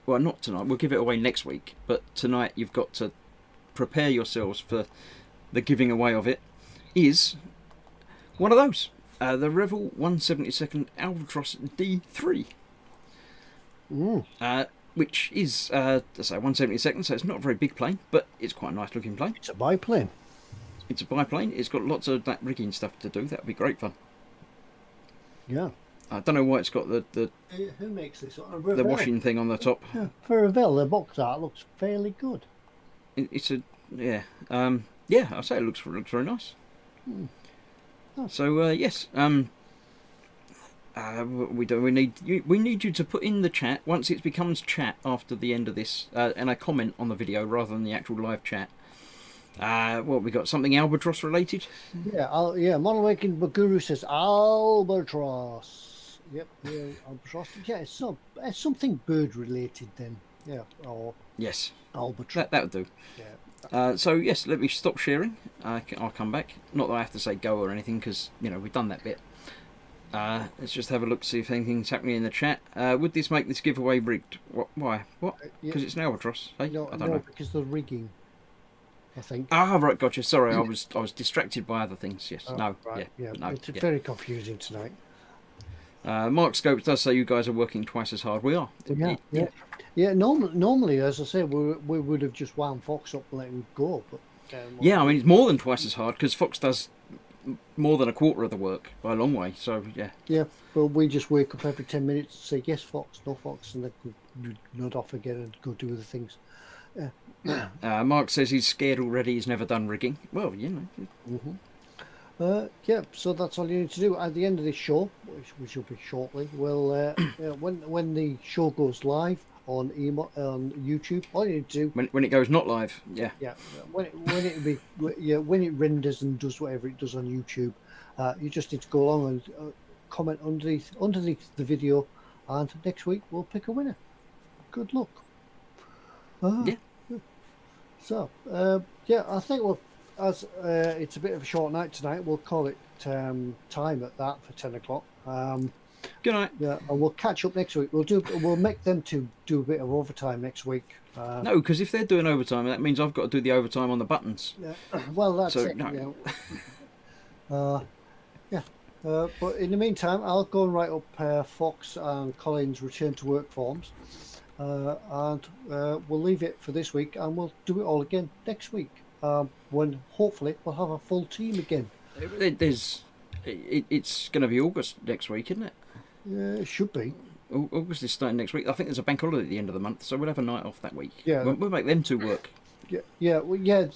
well, not tonight, we'll give it away next week, but tonight you've got to prepare yourselves for the giving away of it, is one of those, the Revell 172nd Albatross D3. Which is, let's say 172nd, so it's not a very big plane, but it's quite a nice looking plane. It's a biplane. It's a biplane. It's got lots of that rigging stuff to do. That would be great fun. Yeah. I don't know why it's got the who makes this? the washing thing on the top. Yeah, for Revell, the box art looks fairly good. It's a yeah. I say it looks very nice. Oh. So yes. We need you to put in the chat once it becomes chat after the end of this, and a comment on the video rather than the actual live chat. What we got? Something albatross related? Yeah, Modelmaking Guru says albatross. Yep, yeah, albatross. Yeah, it's something bird related then. Yeah, or yes, albatross. That would do. Yeah. So yes, let me stop sharing. I'll come back. Not that I have to say go or anything because we've done that bit. Let's just have a look to see if anything's happening in the chat. Would this make this giveaway rigged? Why? What? Because it's an albatross. Hey? No, I don't know. Because the rigging. I think. Ah, right, gotcha. Sorry, I was distracted by other things. Yes, no, right. yeah, Yeah, no, it's yeah. very confusing tonight. Mark Scopes does say you guys are working twice as hard. We are. Yeah. Normally, as I say, we would have just wound Foxx up and let him go. But yeah, I mean it's more than twice as hard because Foxx does more than a quarter of the work by a long way. So yeah. Yeah, but we just wake up every 10 minutes and say yes, Foxx, no Foxx, and then nod off again and go do other things. Yeah. Mark says he's scared already. He's never done rigging. Well, Yeah, so that's all you need to do. At the end of this show, which will be shortly, when the show goes live, on on YouTube. All you need to do, When it goes not live, yeah. yeah, when it renders and does whatever it does on YouTube, you just need to go along and comment underneath the video, and next week we'll pick a winner. Good luck. Yeah. So yeah, I think as it's a bit of a short night tonight, we'll call it time at that for 10 o'clock. Good night. Yeah, and we'll catch up next week. We'll make them to do a bit of overtime next week. No, because if they're doing overtime, that means I've got to do the overtime on the buttons. Yeah, well, that's So, it. no. Yeah. But in the meantime, I'll go and write up Foxx and Colin's return to work forms, and we'll leave it for this week, and we'll do it all again next week, when hopefully we'll have a full team again. It's going to be August next week, isn't it? It should be. August is starting next week. I think there's a bank holiday at the end of the month, so we'll have a night off that week. Yeah. We'll make them two work. Yeah. Well, yeah.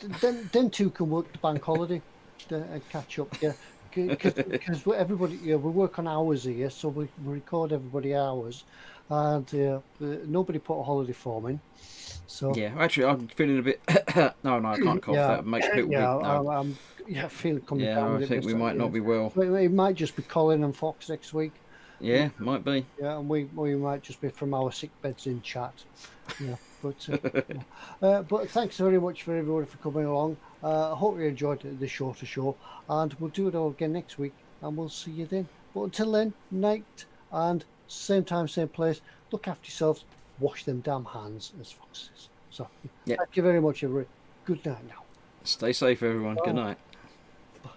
Then two can work the bank holiday and catch up. Yeah, because everybody, we work on hours here, so we record everybody hours, and nobody put a holiday form in. So Yeah, actually, I'm feeling a bit. No, I can't cough. That makes people. I'm feeling coming down. I think we might not be well. It might just be Colin and Foxx next week. Yeah, might be. Yeah, and we might just be from our sick beds in chat. Yeah, but thanks very much for everybody for coming along. I hope you enjoyed the shorter show, and we'll do it all again next week, and we'll see you then. But until then, night, and same time, same place. Look after yourselves. Wash them damn hands, as Fox says. So, thank you very much, everybody. Good night now. Stay safe, everyone. Good night. Bye.